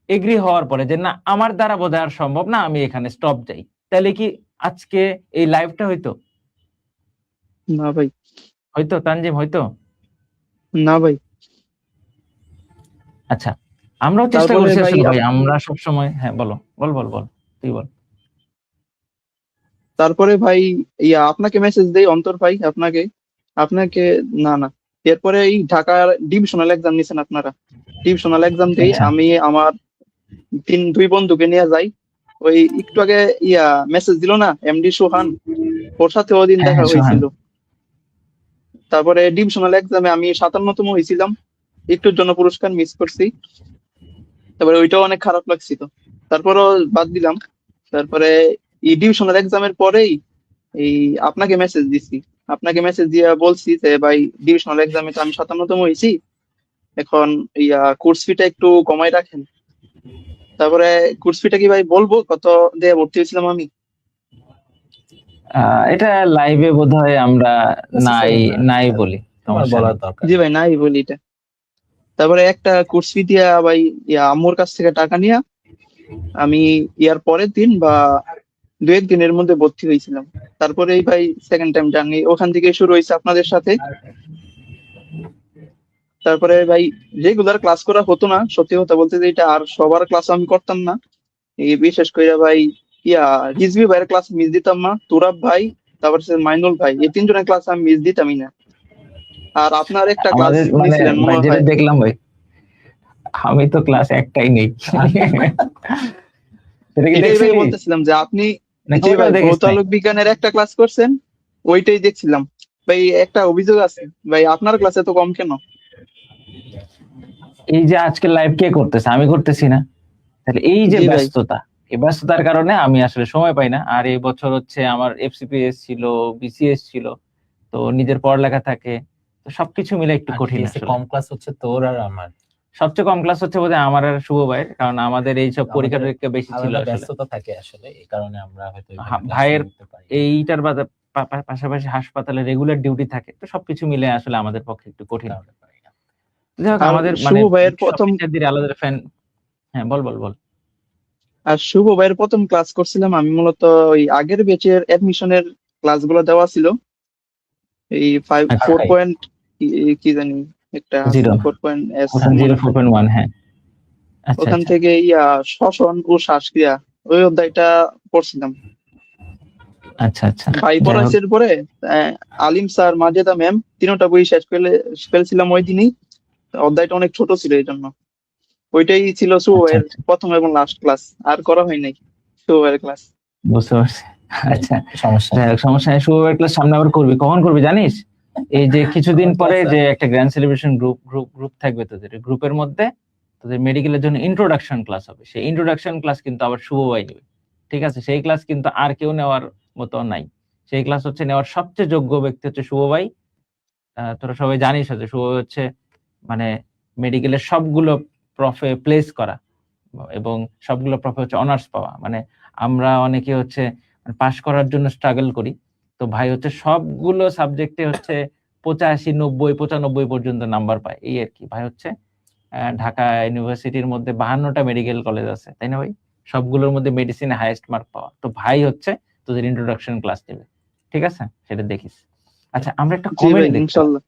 এগ্রি হওয়ার পরে যে না, আমার দ্বারা বোধহয় আর সম্ভব না, আমি এখানে স্টপ যাই, তাহলে কি আজকে এই লাইভটা হইতো? না ভাই। হয়তো তানজিম, হয়তো। না ভাই। আচ্ছা, আমরাও চেষ্টা তারপরে করছি ভাই আসলে ভাই, আমরা সব সময়। হ্যাঁ বলো, বল বল বল, তুই বল। তারপরে ভাই আপনাকে মেসেজ দেই অন্তর ভাই, আপনাকে আপনাকে না না এরপরে এই ঢাকার ডিভিশনাল এক্সাম নিছেন আপনারা, ডিভিশনাল এক্সাম দেই আচ্ছা আমি আমার দুই বন্ধুকে নিয়ে যাই। ওই একটু আগে মেসেজ দিল না এমডি সোহান, ওর সাথে ওদিন হ্যাঁ দেখা হ্যাঁ সোহান। হয়েছিল। তারপরে ডিভিশনাল এক্সামে আমি 57তম হয়েছিলাম, একটুর জন্য পুরস্কার মিস করছি। তারপরে ওইটাও অনেক খারাপ লাগছিল, তারপরও বাদ দিলাম। তারপরে এই ডিভিশনাল এক্সামের পরেই এই আপনাকে মেসেজ দিছি, আপনাকে মেসেজ দিয়ে বলছি যে ভাই ডিভিশনাল এক্সামে তো আমি 57তম হয়েছি, এখন কোর্স ফিটা একটু কমাই রাখেন। তারপরে কোর্স ফিটা কি ভাই বলবো কত দিয়ে ভর্তি হয়েছিলাম আমি? এটা লাইভে বোধহয় আমরা নাই Necessary না, নাই এটা বলি, তোমার সমস্যা বলার নেই। দরকার জি নেই। ভাই নাই বলি এটা। তারপরে একটা কোর্স ফি দিয়া ভাই আম্মুর কাছ থেকে টাকা নিয়ে আমি ইয়ার পরের দিন বা দু একদিনের মধ্যে ভর্তি হয়েছিলাম। তারপরে এই ভাই সেকেন্ড টাইম জার্নি ওখান থেকে শুরু হয়েছে আপনাদের সাথে। তারপরে ভাই রেগুলার ক্লাস করা হতো না, সত্যি কথা বলতে যে এটা, আর সবার ক্লাস আমি করতাম না। এই বিশেষ করে ভাই রিজভি ভাইয়ের ক্লাস মিস দিতাম না, তুরাব ভাই, তারপর মাইনুল ভাই, এই তিনজনের ক্লাস আমি মিস দিতামই না। আর আপনার একটা ক্লাস আমাদের মানে নিয়েছিলেন ভাই মনে যেটা হয়। দেখলাম ভাই, আমি তো ক্লাস একটাই নেই। সেটা কি এটাই ভাই দেখছিলি বলতেছিলাম যে আপনি নাকি যে ওটাও ভাই দেখিস ভৌত নাই? আলোক বিজ্ঞানের একটা ক্লাস করছেন, ওইটাই দেখছিলাম। ভাই একটা অভিযোগ আছে ভাই, আপনার ক্লাসে তো কম কেন? এই যে আজকে লাইভ কে করতেছে, আমি করতেছি না। তাহলে এই যে জি ভাই। ব্যস্ততা, এই ব্যস্ততার কারণে আমি আসলে সময় পাই না। আর এই বছর হচ্ছে আমার এফসিপিএস ছিল, বিসিএস ছিল, তো নিজের পড়ালেখা থাকে, তো সবকিছু মিলে একটু কঠিন RTTS আসলে। কম ক্লাস হচ্ছে তোর আর আমার, সবচেয়ে কম ক্লাস হচ্ছে বোধহয় আমার আর শুভ ভাইয়ের, কারণ আমাদের এইসব পরীক্ষা আমাদের টরীক্ষা বেশি ছিল আলাদা আসলে। ব্যস্ততা থাকে আসলে, এই কারণে আমরা হয়তো ক্লাস ভাইয়ের নিতে পারি না। এইটার পাশাপাশি হাসপাতালে রেগুলার ডিউটি থাকে, তো সবকিছু মিলে আসলে আমাদের পক্ষে একটু কঠিন। কারণে পারি না। যাই হোক, আর আমাদের মানে শুভ ভাইয়ের সব প্রথম টিচারদের আলাদা ফ্যান। হ্যাঁ বল বল বল। আর শুভ ভাইয়ের প্রথম ক্লাস করছিলাম আমি মূলত ওই আগের ব্যাচের অ্যাডমিশনের ক্লাসগুলো দেওয়া ছিল, এই আচ্ছা 4 পয়েন্ট কি জানি একটা আছে, 0 4.S ওখান মনে 0 হয়। 4.1 হ্যাঁ। আচ্ছা ওখান আচ্ছা থেকে শ্বসন ও শ্বাসক্রিয়া ওই অধ্যায়টা পড়ছিলাম। আচ্ছা আচ্ছা। ভাই যাই হোক, পড়াইছের পরে আলিম স্যার, মাজেদা ম্যাম, তিনটা বই শেষ ফেলছিলাম ওই দিনই। অধ্যায়টা অনেক ছোট ছিল এই জন্য। ওইটাই ছিল শুভ আচ্ছা ভাইয়ের আচ্ছা, প্রথম এবং লাস্ট ক্লাস, আর করা হয় নাই শুভ ভাইয়ের ক্লাস। বুঝতে পারছি। আচ্ছা সমস্যা যাই নেই। হোক, সমস্যা নেই। শুভ ক্লাস সামনে আবার করবি, কখন করবি জানিস? এই যে কিছুদিন আমার পরে class যে একটা গ্র্যান্ড সেলিব্রেশন গ্রুপ থাকবে তোদের, গ্রুপের মধ্যে তোদের মেডিকেলের জন্য ইন্ট্রোডাকশন ক্লাস হবে। সেই ইন্ট্রোডাকশন ক্লাস কিন্তু আবার শুভ ভাই নেবে, ঠিক আছে? সেই ক্লাস কিন্তু আর কেউ নেওয়ার মতো নাই। সেই ক্লাস হচ্ছে নেওয়ার সবচেয়ে যোগ্য ব্যক্তি হচ্ছে শুভ ভাই। তোরা সবাই জানিস হচ্ছে শুভ ভাই হচ্ছে মানে মেডিকেলের সবগুলো প্রফে প্লেস করা এবং সবগুলো প্রফে হচ্ছে অনার্স পাওয়া। মানে আমরা অনেকে হচ্ছে পাশ করার জন্য স্ট্রাগল করি, তো ভাই হচ্ছে সবগুলো সাবজেক্টে হচ্ছে 85, 90, 95 পর্যন্ত নাম্বার পায়, এই আর কি। ভাই হচ্ছে ঢাকা ইউনিভার্সিটির মধ্যে 52টা মেডিকেল কলেজ আছে, তাই না ভাই? সবগুলোর মধ্যে মেডিসিনে হাইয়েস্ট মার্ক পাওয়া, তো ভাই হচ্ছে তোদের ইন্ট্রোডাকশন ক্লাস নেবে, ঠিক আছে? সেটা দেখিস। আচ্ছা, আমরা একটা জি ভাই কমেন্ট দেখলাম, ইনশাল্লাহ।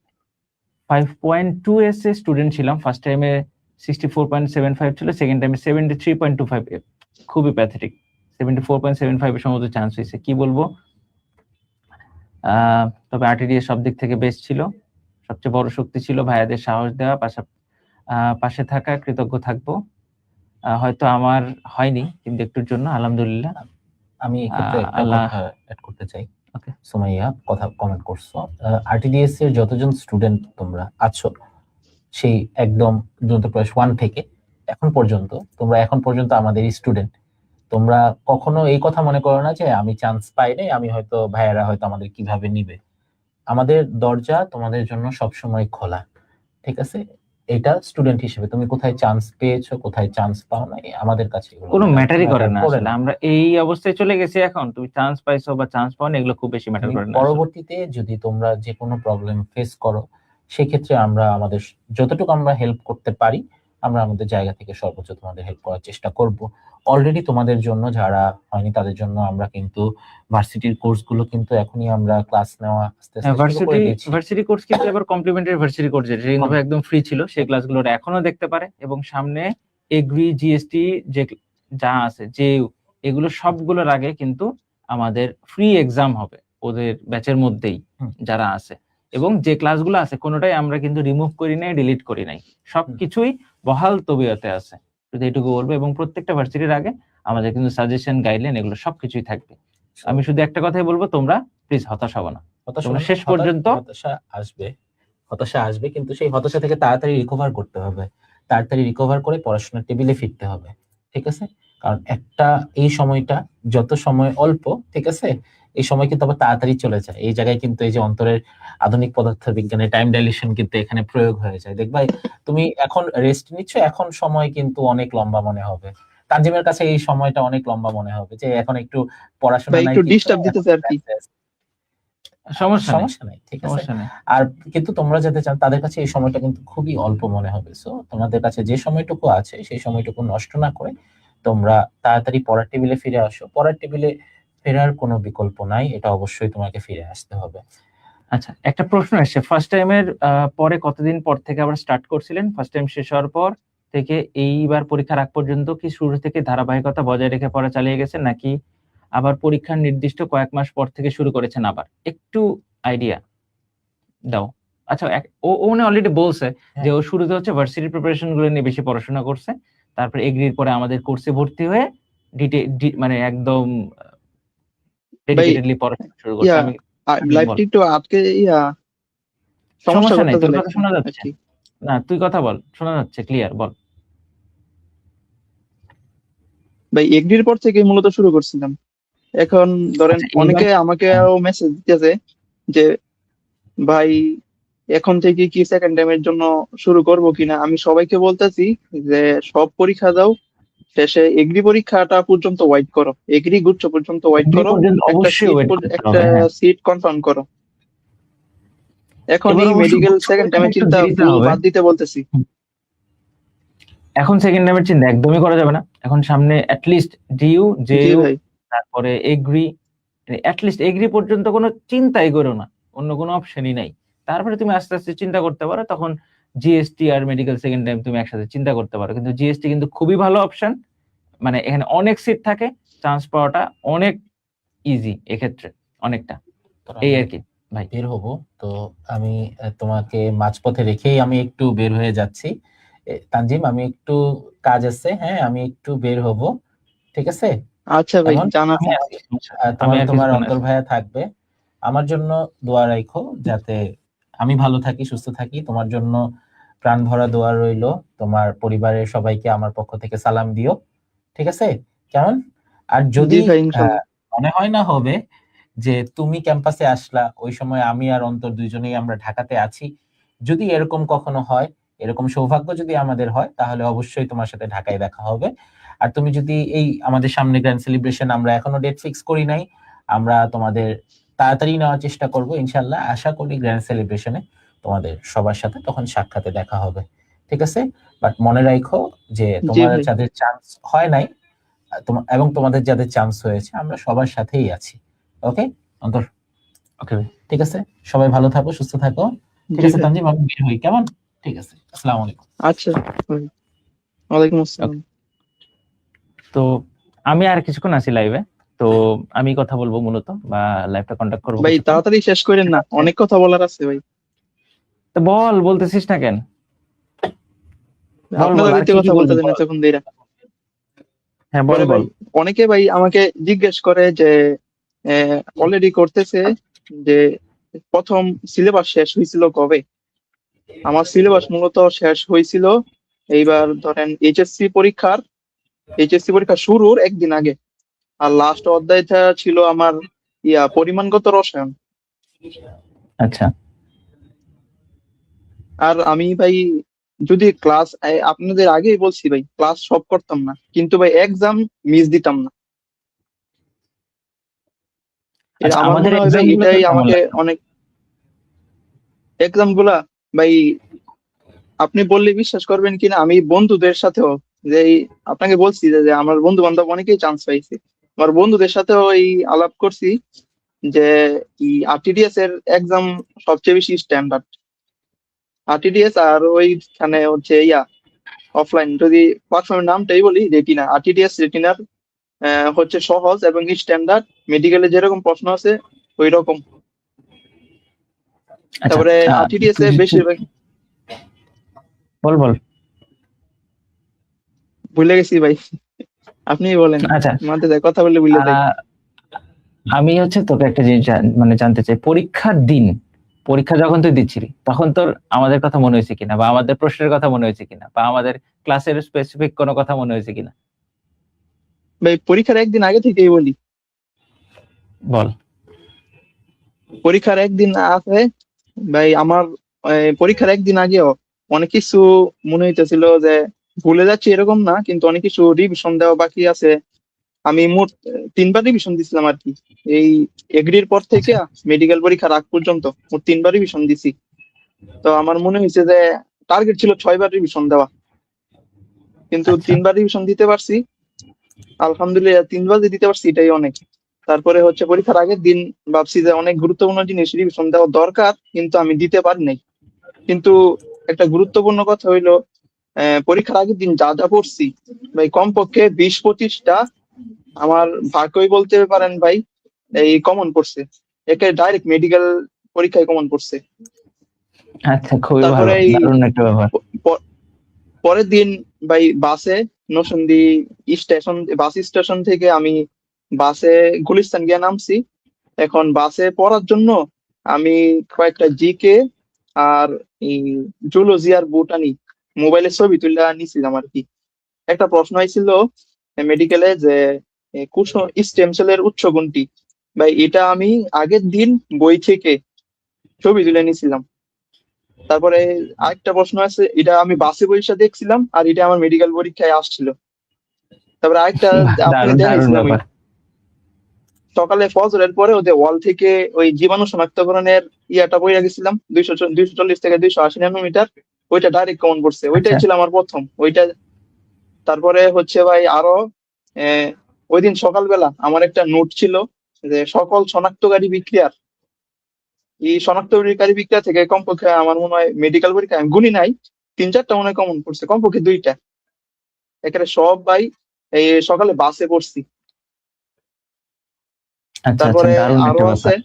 5.2 এস এ স্টুডেন্ট ছিলাম। ফার্স্ট টাইমে 64.75 ছিল, সেকেন্ড টাইমে 73.25। খুবই প্যাথেটিক। 74.75 এর সম্ভবত চান্স হয়েছে, কি বলবো। তবে আরটিডিএস সব দিক থেকে বেস্ট ছিল, সবচেয়ে বড় শক্তি ছিল ভাইয়াদের সাহস দেওয়া, পাশে থাকা, কৃতজ্ঞ থাকবো। হয়তো আমার হয়নি, কিন্তু একটুর জন্য আলহামদুলিল্লাহ। আমি এক্ষেত্রে একটা আল্লাহ। কথা অ্যাড করতে চাই। ওকে, সুমাইয়া কথা কমেন্ট করছো, আরটিডিএস এর যতজন স্টুডেন্ট তোমরা আছো, সেই একদম ক্লাস 1 থেকে এখন পর্যন্ত, তোমরা এখন পর্যন্ত আমাদের স্টুডেন্ট। তোমরা কখনো এই কথা মনে করো না যে আমি চান্স পাই নাই, আমি হয়তো ভাইয়ারা হয়তো আমাদের কিভাবে নিবে। আমাদের দরজা তোমাদের জন্য সবসময় খোলা, ঠিক আছে? এটা স্টুডেন্ট হিসেবে তুমি কোথায় চান্স পেয়েছো, কোথায় চান্স পাও নাই, আমাদের কাছে এগুলো কোনো ম্যাটারই করে matter না আসলে। আমরা এই অবস্থায় চলে গেছি এখন, তুমি চান্স পাইছো বা চান্স পাও না, এগুলো খুব বেশি ম্যাটার তুমি করে না আসলে। পরবর্তীতে যদি তোমরা যে কোনো প্রবলেম ফেস করো, সেক্ষেত্রে আমরা আমাদের যতটুকু আমরা হেল্প করতে পারি, আমরা আমাদের জায়গা থেকে সর্বোচ্চ তোমাদের হেল্প করার চেষ্টা করব। অলরেডি তোমাদের জন্য যারা হয়নি তাদের জন্য আমরা কিন্তু ভার্সিটির কোর্সগুলো কিন্তু এখনই আমরা ক্লাস নেওয়া আস্তে আস্তে শুরু করে দিয়েছি। ভার্সিটি কোর্স কিন্তু এবার কমপ্লিমেন্টারি ভার্সিটি কোর্স, যেটা কিন্তু ভাই একদম ফ্রি ছিল, সেই ক্লাসগুলো ওরা এখনো দেখতে পারে। এবং সামনে এগ্রি, জিএসটি যে যা আছে, যে এগুলো সবগুলোর আগে কিন্তু আমাদের ফ্রি এক্সাম হবে ওদের ব্যাচের মধ্যেই হুম। যারা আছে, এবং যে ক্লাসগুলো আছে কোনোটাই আমরা কিন্তু রিমুভ করি নাই, ডিলিট করি নাই, সবকিছুই বহাল তবিয়তে আছে, শুধু এইটুকু বলবো। এবং প্রত্যেকটা ভার্সিটির আগে আমাদের কিন্তু সাজেশন, গাইডলাইন এগুলো সবকিছুই থাকবে। আমি শুধু একটা কথাই বলবো, তোমরা প্লিজ হতাশ হবো না, তোমরা শেষ পর্যন্ত হতাশা আসবে, কিন্তু সেই হতাশা থেকে তাড়াতাড়ি রিকভার করতে হবে, তাড়াতাড়ি রিকভার করে পড়াশোনার টেবিলে ফিরতে হবে, ঠিক আছে? কারণ এই সময়টা যত সময় অল্প, ঠিক আছে, এই সময় কিন্তু আবার তাড়াতাড়ি চলে যায়। এই জায়গায় কিন্তু এই যে অন্তরের আধুনিক পদার্থবিজ্ঞানের টাইম ডাইলেশন কিন্তু এখানে প্রয়োগ হয়ে যায়। দেখবা তুমি এখন রেস্ট নিচ্ছ, এখন সময় কিন্তু অনেক লম্বা মনে হবে, তানজিমের কাছে এই সময়টা অনেক লম্বা মনে হবে, যে এখন একটু পড়াশোনা ভাই নাই, একটু কিছু ডিস্টার্ব নাই, দিতেছে আর কি। সমস্যা নেই, ঠিক আছে। সমস্যা নেই। আর কিন্তু তোমরা যাতে চান, তাদের কাছে এই সময়টা কিন্তু খুবই অল্প মনে হবে। সো তোমাদের কাছে যে সময়টুকু আছে সেই সময়টুকু নষ্ট না করে তোমরা তাড়াতাড়ি পড়ার টেবিলে ফিরে আসো। পড়ার টেবিলে ফেরার কোনো বিকল্প নাই, এটা অবশ্যই তোমাকে ফিরে আসতে হবে। আচ্ছা, একটা প্রশ্ন এসেছে, ফার্স্ট টাইমের পরে কতদিন পর থেকে আবার স্টার্ট করছিলেন? ফার্স্ট টাইম শেষ হওয়ার পর থেকে এইবার পরীক্ষার আগ পর্যন্ত কি শুরু থেকে ধারাবাহিকতা বজায় রেখে পড়া চালিয়ে গেছেন, নাকি আবার পরীক্ষার নির্দিষ্ট কয়েক মাস পর থেকে শুরু করেছেন? আবার একটু আইডিয়া দাও। আচ্ছা, ও অলরেডি বলছে যে ও শুরুতে হচ্ছে ভার্সিটি প্রিপারেশন গুলো নিয়ে বেশি পড়াশোনা করছে, তারপর এগ্রির পরে আমাদের কোর্সে ভর্তি হয়ে মানে একদম ডেডিকেটেডলি পড়াশোনা শুরু করছে। আমি লাইভটা একটু আটকে সমস্যা সমস্যা নেই, তোর করতেছে কথা শোনা আর যাচ্ছে। কি। না, তুই কথা বল, শোনা যাচ্ছে ক্লিয়ার, বল। ভাই এগ্রির পর থেকে মূলত শুরু করছিলাম। এখন ধরেন আচ্ছা, এইবার অনেকে আমাকেও মেসেজ দিতেছে যে ভাই এখন থেকে কি সেকেন্ড টাইমের জন্য শুরু করব কিনা। আমি সবাইকে বলতেছি যে সব পরীক্ষা দাও, শেষে এগ্রি পরীক্ষাটা পর্যন্ত ওয়েট করো, এগ্রি গুচ্ছ পর্যন্ত ওয়েট এগ্রি করো, পর্যন্ত একটা অবশ্যই সিট ওয়েট করতে একটা হবে, হ্যাঁ। সিট কনফার্ম করো। এখন এবার এই অবশ্য মেডিকেল গুচ্ছ সেকেন্ড পরীক্ষাটা টাইমের একটু চিন্তা দেরিতে ফুল হবে। বাদ দিতে বলতেছি। এখন সেকেন্ড টাইমের চিন্তা একদমই করা যাবে না, এখন সামনে অ্যাটলিস্ট ডিইউ, জি জেইউ, ভাই, তারপরে এগ্রি, অ্যাটলিস্ট এগ্রি পর্যন্ত কোনো চিন্তাই করো না, অন্য কোনো অপশনই নাই। তারপরে তুমি আস্তে আস্তে চিন্তা করতে পারো, তখন জিএসটি আর মেডিকেল সেকেন্ড টাইম তুমি একসাথে চিন্তা করতে পারো। কিন্তু জিএসটি কিন্তু খুবই ভালো অপশন, মানে এখানে অনেক সিট থাকে, চান্স পাওয়াটা অনেক ইজি এক্ষেত্রে, অনেকটা। এই আর কি ভাই। বের হবো তো আমি তোমাকে মাঝপথে রেখেই আমি একটু বের হয়ে যাচ্ছি। তানজিম, আমি একটু কাজ আছে, হ্যাঁ, আমি একটু বের হব, ঠিক আছে? আচ্ছা ভাই এমন জানাচ্ছি। তোমার অন্তর ভাইয়া থাকবে, আমার জন্য দোয়া রাখো যাতে আমি ভালো থাকি, সুস্থ থাকি। তোমার জন্য প্রাণ ভরা দোয়া রইলো, তোমার পরিবারের সবাইকে আমার পক্ষ থেকে সালাম দিও, ঠিক আছে? কেমন? আর যদি জি ভাই ইনশাল্লাহ। মনে হয় না হবে যে তুমি ক্যাম্পাসে আসলা, ওই সময় আমি আর অন্তর দুইজনেই আমরা ঢাকাতে আছি, যদি এরকম কখনো হয়, এরকম সৌভাগ্য যদি আমাদের হয়, তাহলে অবশ্যই তোমার সাথে ঢাকায় দেখা হবে। আর তুমি যদি এই আমাদের সামনে গ্র্যান্ড সেলিব্রেশন, আমরা এখনো ডেট ফিক্স করি নাই, আমরা তোমাদের তাড়াতাড়ি নেওয়ার চেষ্টা করব ইনশাল্লাহ। আশা করি গ্র্যান্ড সেলিব্রেশনে তোমাদের সবার সাথে তখন সাক্ষাতে দেখা হবে, ঠিক আছে? বাট মনে রাখো যে জি তোমার ভাই, যাদের চান্স হয় নাই এবং তোমাদের যাদের চান্স হয়েছে, আমরা সবার সাথেই আছি। ওকে অন্তর? ওকে ভাই, ঠিক আছে, সবাই ভালো থাকো, সুস্থ থাকো, ঠিক জি আছে? ভাই। তানজিম, আমি বের হই, কেমন? ঠিক আছে, আসসালামু আলাইকুম। আচ্ছা ভাই, ওয়ালাইকুম আসসালাম। তো আমি আর কিছুক্ষণ আছি লাইভে, তো আমি কথা বলবো মূলত, বা লাইভটা কন্ট্যাক্ট করবো ভাই কিছুক্ষণ। তাড়াতাড়ি শেষ করেন না, অনেক কথা বলার আছে ভাই। তো বল, বলতেছিস না কেন? বল আপনারা বল, আর হইতে কি কি কথা বলবি বলতেছেন বল। এতক্ষণ ধরে। হ্যাঁ বল পরে ভাই বল। অনেকে ভাই আমাকে জিজ্ঞেস করে যে অলরেডি করতেছে যে প্রথম সিলেবাস শেষ হয়েছিল কবে। আমার সিলেবাস মূলত শেষ হয়েছিল এইবার ধরেন এইচএসসি পরীক্ষা শুরুর একদিন আগে। আর লাস্ট অধ্যায়টা ছিল আমার পরিমাণগত রসায়ন। আচ্ছা, আর আমি ভাই যদি ক্লাস, আপনাদের আগেই বলছি ভাই, ক্লাস সব করতাম না, কিন্তু ভাই এক্সাম মিস দিতাম না। আচ্ছা, আমার আমাদের মনে হয় ভাই এক্সাম গুলো এটাই কেমন আমাকে লাগে? অনেক, এক্সাম গুলা ভাই আপনি বললে বিশ্বাস করবেন কিনা, আমি বন্ধুদের সাথেও যে আপনাকে বলছি যে আমার বন্ধু বান্ধব অনেকেই চান্স পাইছে, আমার বন্ধুদের সাথেও এই আলাপ করছি যে আরটিডিএস এর এক্সাম সবচেয়ে বেশি স্ট্যান্ডার্ড। আরটিডিএস আর ওইখানে হচ্ছে অফলাইন, যদি প্ল্যাটফর্মের নামটাই বলি রেটিনা, আরটিডিএস রেটিনার হচ্ছে সহজ এবং স্ট্যান্ডার্ড, মেডিকেলে যেরকম প্রশ্ন আছে ওই রকম। আচ্ছা, তারপরে আরটিডিএস এ বেশিরভাগ বল বল। ভুলে গেছি ভাই, আপনি বলেন, আচ্ছা, মাঝে যায় কথা বলে ভুলে যাই। আমি হচ্ছে তোকে একটা জিনিস মানে জানতে চাই, পরীক্ষার দিন, পরীক্ষা যখন তুই দিচ্ছিলি তখন তোর আমাদের কথা মনে হয়েছে কিনা, বা আমাদের প্রশ্নের কথা মনে হয়েছে কিনা, বা আমাদের ক্লাসের স্পেসিফিক কোনো কথা মনে হয়েছে কিনা? ভাই পরীক্ষার একদিন আগে থেকেই বলি, বল। পরীক্ষার একদিন আছে ভাই আমার, পরীক্ষার একদিন আগেও অনেক কিছু মনে হইতেছিল যে ভুলে যাচ্ছি এরকম না, কিন্তু অনেক কিছু রিভিশন দেওয়া বাকি আছে। আমি মোট 3বার রিভিশন দিছিলাম আর কি, এই এগ্রির পর থেকে মেডিকেল পরীক্ষার আগ পর্যন্ত মোট 3বার রিভিশন দিছি। তো আমার মনে হয়েছে যে টার্গেট ছিল 6বার রিভিশন দেওয়া, কিন্তু আচ্ছা। 3বার রিভিশন দিতে পারছি, আলহামদুলিল্লাহ। 3বার যে দিতে পারছি এটাই অনেক। তারপরে হচ্ছে পরীক্ষার আগের দিন ভাবছি যে অনেক গুরুত্বপূর্ণ জিনিস রিভিশন দেওয়া দরকার, কিন্তু আমি দিতে পারি নাই। কিন্তু একটা গুরুত্বপূর্ণ কথা হইলো, পরীক্ষার আগের দিন যা যা পড়ছি ভাই, কমপক্ষে 20-25টা আমার ভাগ্যই বলতে পারেন ভাই, এই কমন পড়ছে, একে ডাইরেক্ট মেডিকেল পরীক্ষায় কমন পড়ছে। আচ্ছা, খুবই তারপরে ভালো, এই দারুণ একটা ব্যাপার। পরের দিন ভাই বাসে নরসিংদী স্টেশন, বাস স্টেশন থেকে আমি বাসে গুলিস্তান গিয়ে নামছি। এখন বাসে পড়ার জন্য আমি কয়েকটা জিকে আর এই জুলজি আর বোটানি মোবাইলে ছবি তুলে নিছিলাম আর কি। একটা প্রশ্ন হয়েছিল মেডিকেলে যে কোষ স্টেম সেলের উৎস কোনটি, ভাই এটা আমি আগের দিন বই থেকে ছবি তুলে নিছিলাম। তারপরে আরেকটা প্রশ্ন আছে, এটা আমি বাসে পরীক্ষা দেখছিলাম আর এটা আমার মেডিকেল পরীক্ষায় আসছিল। তারপরে আরেকটা আপনাকে দারুণ দারুণ দেখাইছিলাম, ওই ব্যাপার। সকালে ফজরের পরে ওদের ওয়াল থেকে ওই জীবাণু শনাক্তকরণের ইয়াটা বইয়া গেছিলাম, 240 থেকে 280 ন্যানোমিটার, ওইটা ডাইরেক্ট কমন পড়ছে, আচ্ছা। ওইটাই ছিল আমার প্রথম ওইটা। তারপরে হচ্ছে ভাই আরো আহ, ওই দিন সকালবেলা আমার একটা নোট ছিল যে সকল শনাক্তকারী বিক্রিয়ার, এই শনাক্তকারী বিক্রিয়া থেকে কমপক্ষে আমার মনে হয় মেডিকেল পরীক্ষা আমি গুনি নাই, 3-4টা মনে হয় কমন পড়ছে, কমপক্ষে 2টা। এখানে সব ভাই এই সকালে বাসে পড়ছি। আচ্ছা আচ্ছা, তারপরে দারুণ আরো একটা আছে, ব্যাপার।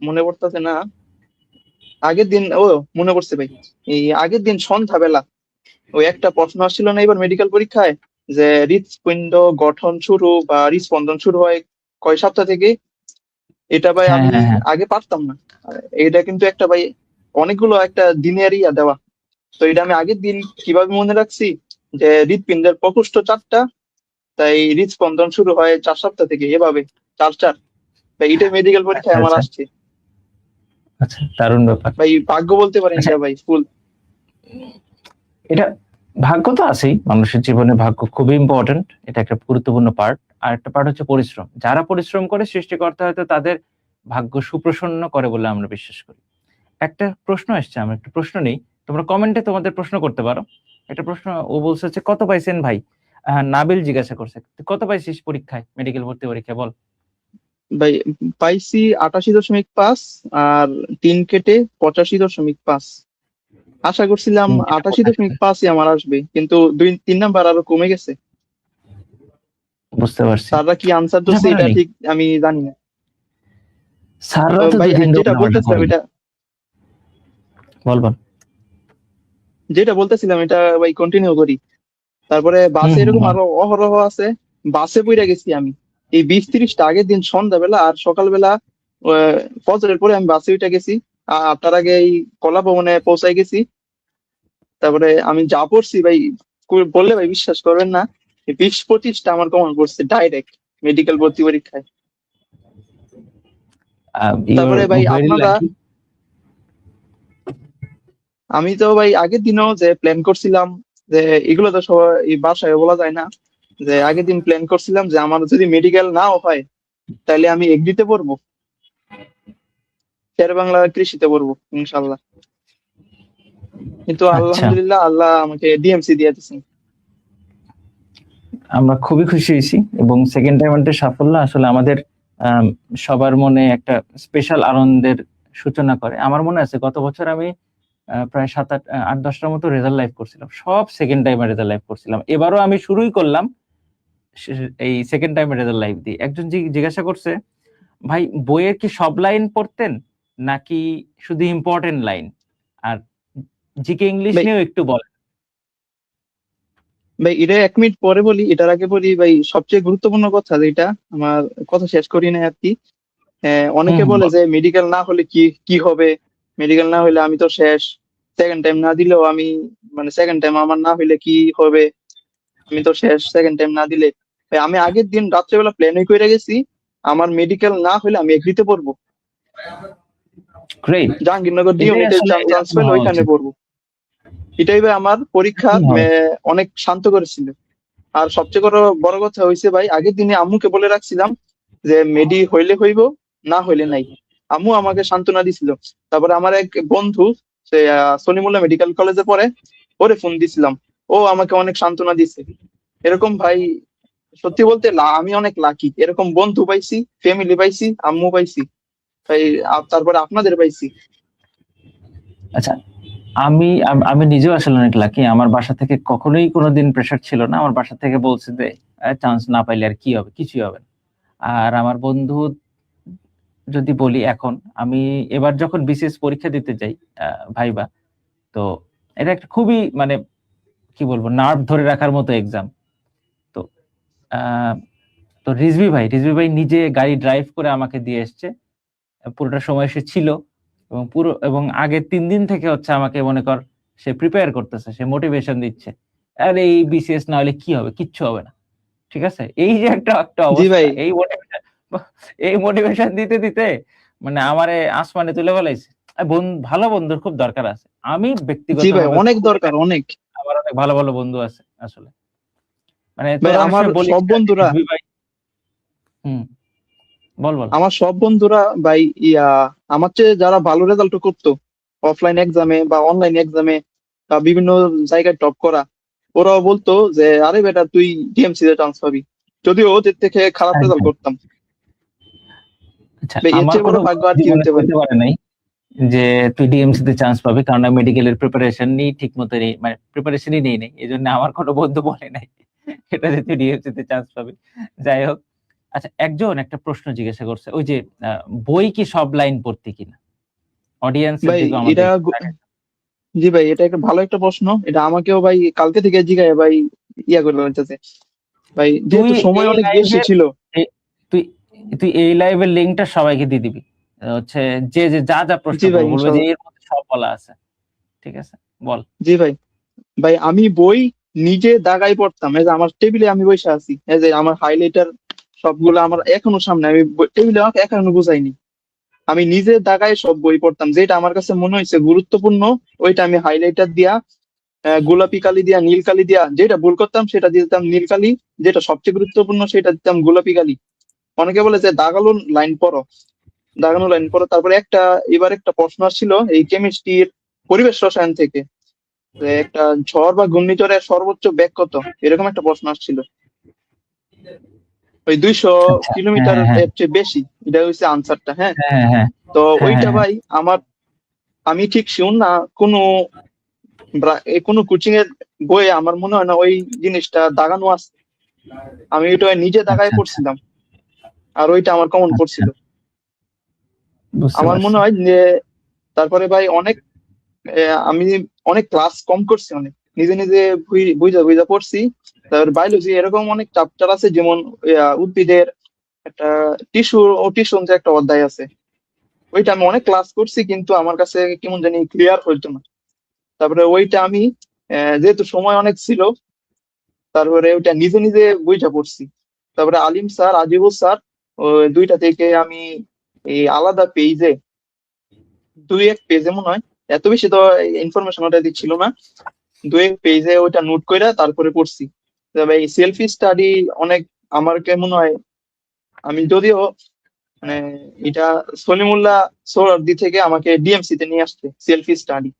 মনে পড়তেছে না, আগের দিন ও মনে পড়ছে ভাই, এই আগের দিন সন্ধ্যাবেলা ওই একটা প্রশ্ন আসছিল না এবার মেডিকেল পরীক্ষায়, যে হৃৎপিণ্ড গঠন শুরু বা হৃদস্পন্দন শুরু হয় কয় সপ্তাহ থেকে, এটা ভাই হ্যাঁ আমি হ্যাঁ হ্যাঁ। আগে পারতাম না। এটা কিন্তু একটা ভাই অনেকগুলো একটা দিনের ইয়া দেওয়া, তো এটা আমি আগের দিন কিভাবে মনে রাখছি, যে হৃৎপিণ্ডের প্রকোষ্ঠ 4টা, তাই হৃদস্পন্দন শুরু হয় 4 সপ্তাহ থেকে, এভাবে 4-4। তাই এটা মেডিকেল আচ্ছা পরীক্ষায় আমার আচ্ছা আসছে আচ্ছা, দারুণ ব্যাপার। ভাই, ভাগ্য বলতে পারেন আচ্ছা, এটা ভাই ফুল। এটা ভাগ্য তো আছেই, মানুষের জীবনে ভাগ্য খুবই ইম্পর্টেন্ট, এটা একটা গুরুত্বপূর্ণ পার্ট। আর একটা পার্ট হচ্ছে পরিশ্রম, যারা পরিশ্রম করে সৃষ্টিকর্তা হয়তো তাদের ভাগ্য সুপ্রসন্ন করে বলে আমরা বিশ্বাস করি। একটা প্রশ্ন আসছে, আমরা একটা প্রশ্ন নেই, তোমরা কমেন্টে তোমাদের প্রশ্ন করতে পারো। একটা প্রশ্ন ও বলছে হচ্ছে, কত পাইছেন ভাই? নাবিল জিজ্ঞাসা করছে, তুই কত পাইছিস পরীক্ষায়, মেডিকেল ভর্তি পরীক্ষায়, বল। ভাই পাইছি 88.5, আর 3 কেটে 85.5। আশা করছিলাম 88.5ই আমার আসবে, কিন্তু 2-3 নাম্বার আরো কমে গেছে। বুঝতে পারছি। স্যাররা কি আনসার দিচ্ছে ব্যাপার এটা নেই, ঠিক আমি জানি না। স্যাররা তো ভাই 2 দিন যেটা বলতেছিলাম করেনি। এটা, বল বল। এটা ভাই কন্টিনিউ করি। তারপরে হুম বাসে হুম, এরকম বল। আরো অহরহ আছে, বাসে বইরা গেছি আমি এই 20-30টা আগের দিন সন্ধ্যাবেলা আর সকালবেলা, ফজরের পরে আমি বাসে উঠে গেছি, তার আগে এই কলা ভবনে পৌঁছাই গেছি। তারপরে আমি যা পড়ছি ভাই, বললে ভাই বিশ্বাস করবেন না, 20-25টা আমার কমন পড়ছে ডাইরেক্ট মেডিকেল ভর্তি পরীক্ষায়। ইউ আর তারপরে ভাই ভেরি আপনারা, লাকি। আমি তো ভাই আগের দিনও যে প্ল্যান করছিলাম, যে এগুলো তো সবাই এই বাসায় বলা যায় না, যে আগের দিন প্ল্যান করছিলাম যে আমার যদি মেডিকেল নাও হয় তাহলে আমি এগ্রিতে পড়বো, শের বাংলা কৃষিতে পড়বো ইনশাল্লাহ। কিন্তু আচ্ছা, আলহামদুলিল্লাহ আল্লাহ আমাকে ডিএমসি দিয়ে দিয়েছেন। আমরা খুবই খুশি হয়েছি, এবং সেকেন্ড টাইমারটির সাফল্য আসলে আমাদের আম, সবার মনে একটা স্পেশাল আনন্দের সূচনা করে। আমার মনে আছে গত বছর আমি প্রায় 7-8-10টার মতো রেজাল্ট লাইভ করছিলাম, সব সেকেন্ড টাইমে রেজাল্ট লাইভ করছিলাম। এবারও আমি শুরুই করলাম এই সেকেন্ড টাইমে রেজাল্ট লাইভ দিয়ে। একজন জিজ্ঞাসা করছে, ভাই বইয়ের কি সব লাইন পড়তেন নাকি শুধু ইম্পর্টেন্ট লাইন? আর জিকে ইংলিশ ভাই নিয়েও একটু বলেন। ভাই এটা 1 মিনিট পরে বলি, এটার আগে বলি ভাই সবচেয়ে গুরুত্বপূর্ণ কথা যেটা, আমার কথা শেষ করি না আর কি। অনেকে বলে বল। যে মেডিকেল না হলে কি কি হবে, মেডিকেল না হলে আমি তো শেষ, সেকেন্ড টাইম না দিলেও আমি, মানে সেকেন্ড টাইম আমার না হইলে কি হবে, আমি তো শেষ সেকেন্ড টাইম না দিলে। ভাই আমি আগের দিন রাত্রেবেলা প্ল্যানই করে গেছি, আমার মেডিকেল না হলে আমি এগ্রিতে পড়বো, গ্রেট, জাহাঙ্গীরনগর এটাই ডিউনিটে আসলে চান্স এরকম পেলে হওয়া ওইখানে উচিত। পড়বো। এটাই ভাই আমার পরীক্ষা এরকমই হওয়া উচিত। অনেক শান্ত করেছিল। আর সবচেয়ে বড় কথা হয়েছে ভাই, আগের দিনে আম্মুকে বলে রাখছিলাম যে মেডি হইলে হইব, না হইলে নাই। আম্মু আমাকে সান্ত্বনা দিছিল। তারপরে আমার এক বন্ধু, সে সলিমুল্লাহ মেডিকেল কলেজে পড়ে, ওরে ফোন দিছিলাম, ও আমাকে অনেক সান্ত্বনা দিছে। এরকম ভাই সত্যি বলতে আমি অনেক লাকি, এরকম বন্ধু পাইছি, ফ্যামিলি পাইছি, আম্মু পাইছি ভাই, তারপরে আপনাদের পাইছি। আচ্ছা, আমি নিজেও আসলে অনেক লাকি। আমার বাসা থেকে কখনোই কোনোদিন প্রেশার ছিল না। আমার বাসা থেকে বলছে যে চান্স না পাইলে আর কি হবে, কিছুই হবে না। আর আমার বন্ধু যদি বলি, এখন আমি এবার যখন বিসিএস পরীক্ষা দিতে যাই, ভাইবা, তো এটা একটা খুবই মানে কি বলবো, নার্ভ ধরে রাখার মতো এক্সাম। তো আহ, তো রিজভি ভাই নিজে গাড়ি ড্রাইভ করে আমাকে দিয়ে এসছে, পুরোটা সময় সে ছিল, এবং আগের 3 দিন থেকে হচ্ছে আমাকে মনে কর সে প্রিপেয়ার করতেছে, সে মোটিভেশন দিচ্ছে, আরে এই বিসিএস না হলে কি হবে, কিচ্ছু হবে না, ঠিক আছে। এই যে একটা একটা জি অবস্থা, ভাই, এই মোটিভেশন দিতে দিতে মানে আমারে আসমানে তুলে ফেলাইছে। ভালো বন্ধুর খুব দরকার আছে। আমি জি ভাই, ব্যক্তিগতভাবে অনেক খুবই দরকার অনেক। আমার অনেক ভালো ভালো বন্ধু আছে আসলে। মানে ভাই তোরা অনেক আমার সময় বলিস সব না যে বন্ধুরা, রিজভি ভাই। হুম, বল বল। আমার সব বন্ধুরা ভাই আমার চেয়ে যারা ভালো রেজাল্ট করতো অফলাইন এক্সামে বা অনলাইন এক্সামে বা বিভিন্ন জায়গায় টপ করা, ওরাও বলতো যে আরে বেটা তুই ডিএমসি তে চান্স পাবি, যদিও ওদের থেকে খারাপ রেজাল্ট একদম। করতাম। আচ্ছা, ভাই এর আমার চেয়ে বড় কোনো ভাগ্য বন্ধু আর কি জীবনে হতে পারে। বলতে পারে নাই যে তুই ডিএমসি তে চান্স পাবি, কারণ আমি মেডিকেলের প্রিপারেশন নিয়ে ঠিক মতো নেই, মানে প্রিপারেশনই নেই নাই, এই জন্য আমার কোনো বন্ধু বলে নাই এটা যে তুই ডিএমসি তে চান্স পাবি। যাই হোক, আচ্ছা, একজন একটা প্রশ্ন জিজ্ঞাসা করছে, ওই যে বই কি সব লাইন পড়তি কিনা, অডিয়েন্সের ভাই দিকেও আমাদের এটা একটু তাকাই। জি ভাই, এটা একটা ভালো একটা প্রশ্ন, এটা আমাকেও ভাই কালকে থেকে জিগায় ভাই করে বলতেছে। ভাই তুই যেহেতু সময় এই অনেক বেশি লাইভের ছিল। তুই তুই এই লাইভের লিঙ্কটা সবাইকে দিয়ে দিবি, হচ্ছে যে যে যা যা প্রশ্ন জি ভাই করবো বলবে যে ইনশাল্লাহ। এর মধ্যে সব বলা আছে, ঠিক আছে, বল। জি ভাই, ভাই আমি বই নিজে দাগায় পড়তাম, এই যে আমার টেবিলে আমি বসে আছি, এই যে আমার হাইলাইটার সবগুলো আমার এখনো সামনে, আমি টেবিলে আমাকে এখনো বুঝাইনি, আমি নিজে দাগায় সব বই পড়তাম, যেটা আমার কাছে মনে হয়েছে গুরুত্বপূর্ণ ওইটা আমি হাইলাইটার দিয়া, গোলাপি কালি দিয়া, নীল কালি দিয়া, যেটা ভুল করতাম সেটা দিয়ে দিতাম নীল কালি, যেটা সবচেয়ে গুরুত্বপূর্ণ সেটা দিতাম গোলাপি কালি। অনেকে বলে যে দাগালো লাইন পড়ো, দাগানো লাইন পড়ো। তারপরে এবার একটা প্রশ্ন আসছিল এই কেমিস্ট্রির পরিবেশ রসায়ন থেকে, যে একটা ঝড় বা ঘূর্ণিঝড়ের সর্বোচ্চ বেগ কত, এরকম একটা প্রশ্ন আসছিল। ওই 200 আচ্ছা, হ্যাঁ কিলোমিটার হ্যাঁ হ্যাঁ এর চেয়ে বেশি, এটা হচ্ছে আনসারটা, হ্যাঁ। হ্যাঁ হ্যাঁ তো হ্যাঁ হ্যাঁ ওইটা হ্যাঁ। ভাই আমার, আমি ঠিক শিওর না, কোনো কোনো কোচিং এর বইয়ে আমার মনে হয় না ওই জিনিসটা দাগানো আছে, আমি ওইটা নিজে দাগায় আচ্ছা আচ্ছা পড়ছিলাম, আর ওইটা আমার কমন আচ্ছা, পড়ছিল। বুঝতে আমার পারছি। মনে হয় যে তারপরে ভাই আমি অনেক ক্লাস কম করছি, অনেক নিজে নিজে বুঝা বুঝা পড়ছি। তারপর বায়োলজি এরকম অনেক চ্যাপ্টার আছে, যেমন উদ্ভিদের একটা টিস্যু যে একটা অধ্যায় আছে, ওইটা আমি অনেক ক্লাস করছি কিন্তু আমার কাছে কেমন জানি ক্লিয়ার হইতো না। তারপরে ওইটা আমি যেহেতু সময় অনেক ছিল, তারপরে ওইটা নিজে নিজে বইটা পড়ছি। তারপরে আলিম স্যার, আজিবুল স্যার, ওই দুইটা থেকে আমি এই আলাদা পেজে, 2-1 পেজে মনে হয়, এত বেশি তো ইনফরমেশন ওটা দিচ্ছিল না, 2-1 পেজে ওইটা নোট কইরা তারপরে পড়ছি। তবে এই সেলফি স্টাডি অনেক, আমার কে মনে হয়, আমি যদিও মানে এটা সলিমুল্লাহ সোহরাওয়ার্দী থেকে আমাকে ডিএমসি তে নিয়ে আসছে সেলফি স্টাডি।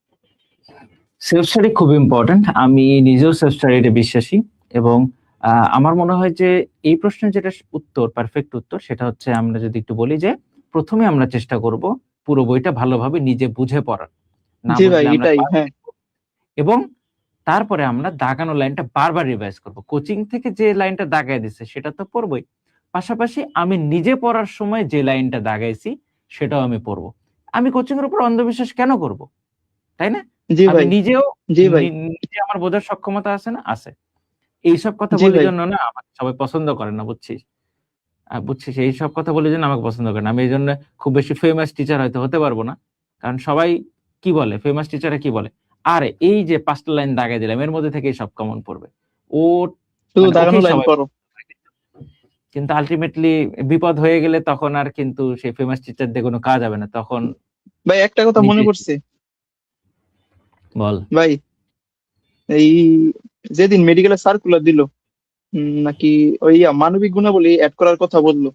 সেলফ স্টাডি খুব ইম্পর্টেন্ট, আমি নিজেও সেলফ স্টাডিতে বিশ্বাসী। এবং আমার মনে হয় যে এই প্রশ্নের যেটা উত্তর, পারফেক্ট উত্তর, সেটা হচ্ছে আমরা যদি একটু বলি যে প্রথমে আমরা চেষ্টা করব পুরো বইটা ভালোভাবে নিজে বুঝে পড়ার। না জি ভাই, বুঝলে আমরা এটাই। class হ্যাঁ, দেখবো। এবং তারপরে আমরা দাগানো লাইনটা বারবার রিভাইজ করব। কোচিং থেকে যে লাইনটা দাগায় দিছে সেটা তো পড়বই, পাশাপাশি আমি নিজে পড়ার সময় যে লাইনটা দাগাইছি সেটাও আমি পড়বো। আমি কোচিং এর উপর অন্ধবিশ্বাস কেন করব, তাই না? জি আমি ভাই, নিজেও জি ভাই, নিজে আমার বোঝার সক্ষমতা আছে না? আছে। এইসব কথা জি বলার ভাই। জন্য না আমাকে সবাই পছন্দ করে না, বুঝছিস? বুঝছিস, এইসব কথা বলার জন্য আমাকে পছন্দ করে না। আমি এইজন্য খুব বেশি ফেমাস টিচার হয়তো হতে পারবো না। কারণ সবাই কি বলে, ফেমাস টিচাররা কি বলে? আরে এই যে ৫ টা লাইন দাগায় দিলাম এর মধ্যে থেকেই সব কমন পড়বে। ও শুধু মানে দাগানো ওকেই লাইন সবাই পড়ো। কিন্তু আল্টিমেটলি বিপদ হয়ে গেলে তখন আর কিন্তু সেই ফেমাস টিচার দিয়ে কোনো কাজ হবে না। তখন ভাই একটা কথা মনে নিজে পড়ছে বল। ভাই, এই যেদিন মেডিকেলের সার্কুলার দিল, নাকি ওই মানবিক গুণাবলী অ্যাড করার কথা বললো,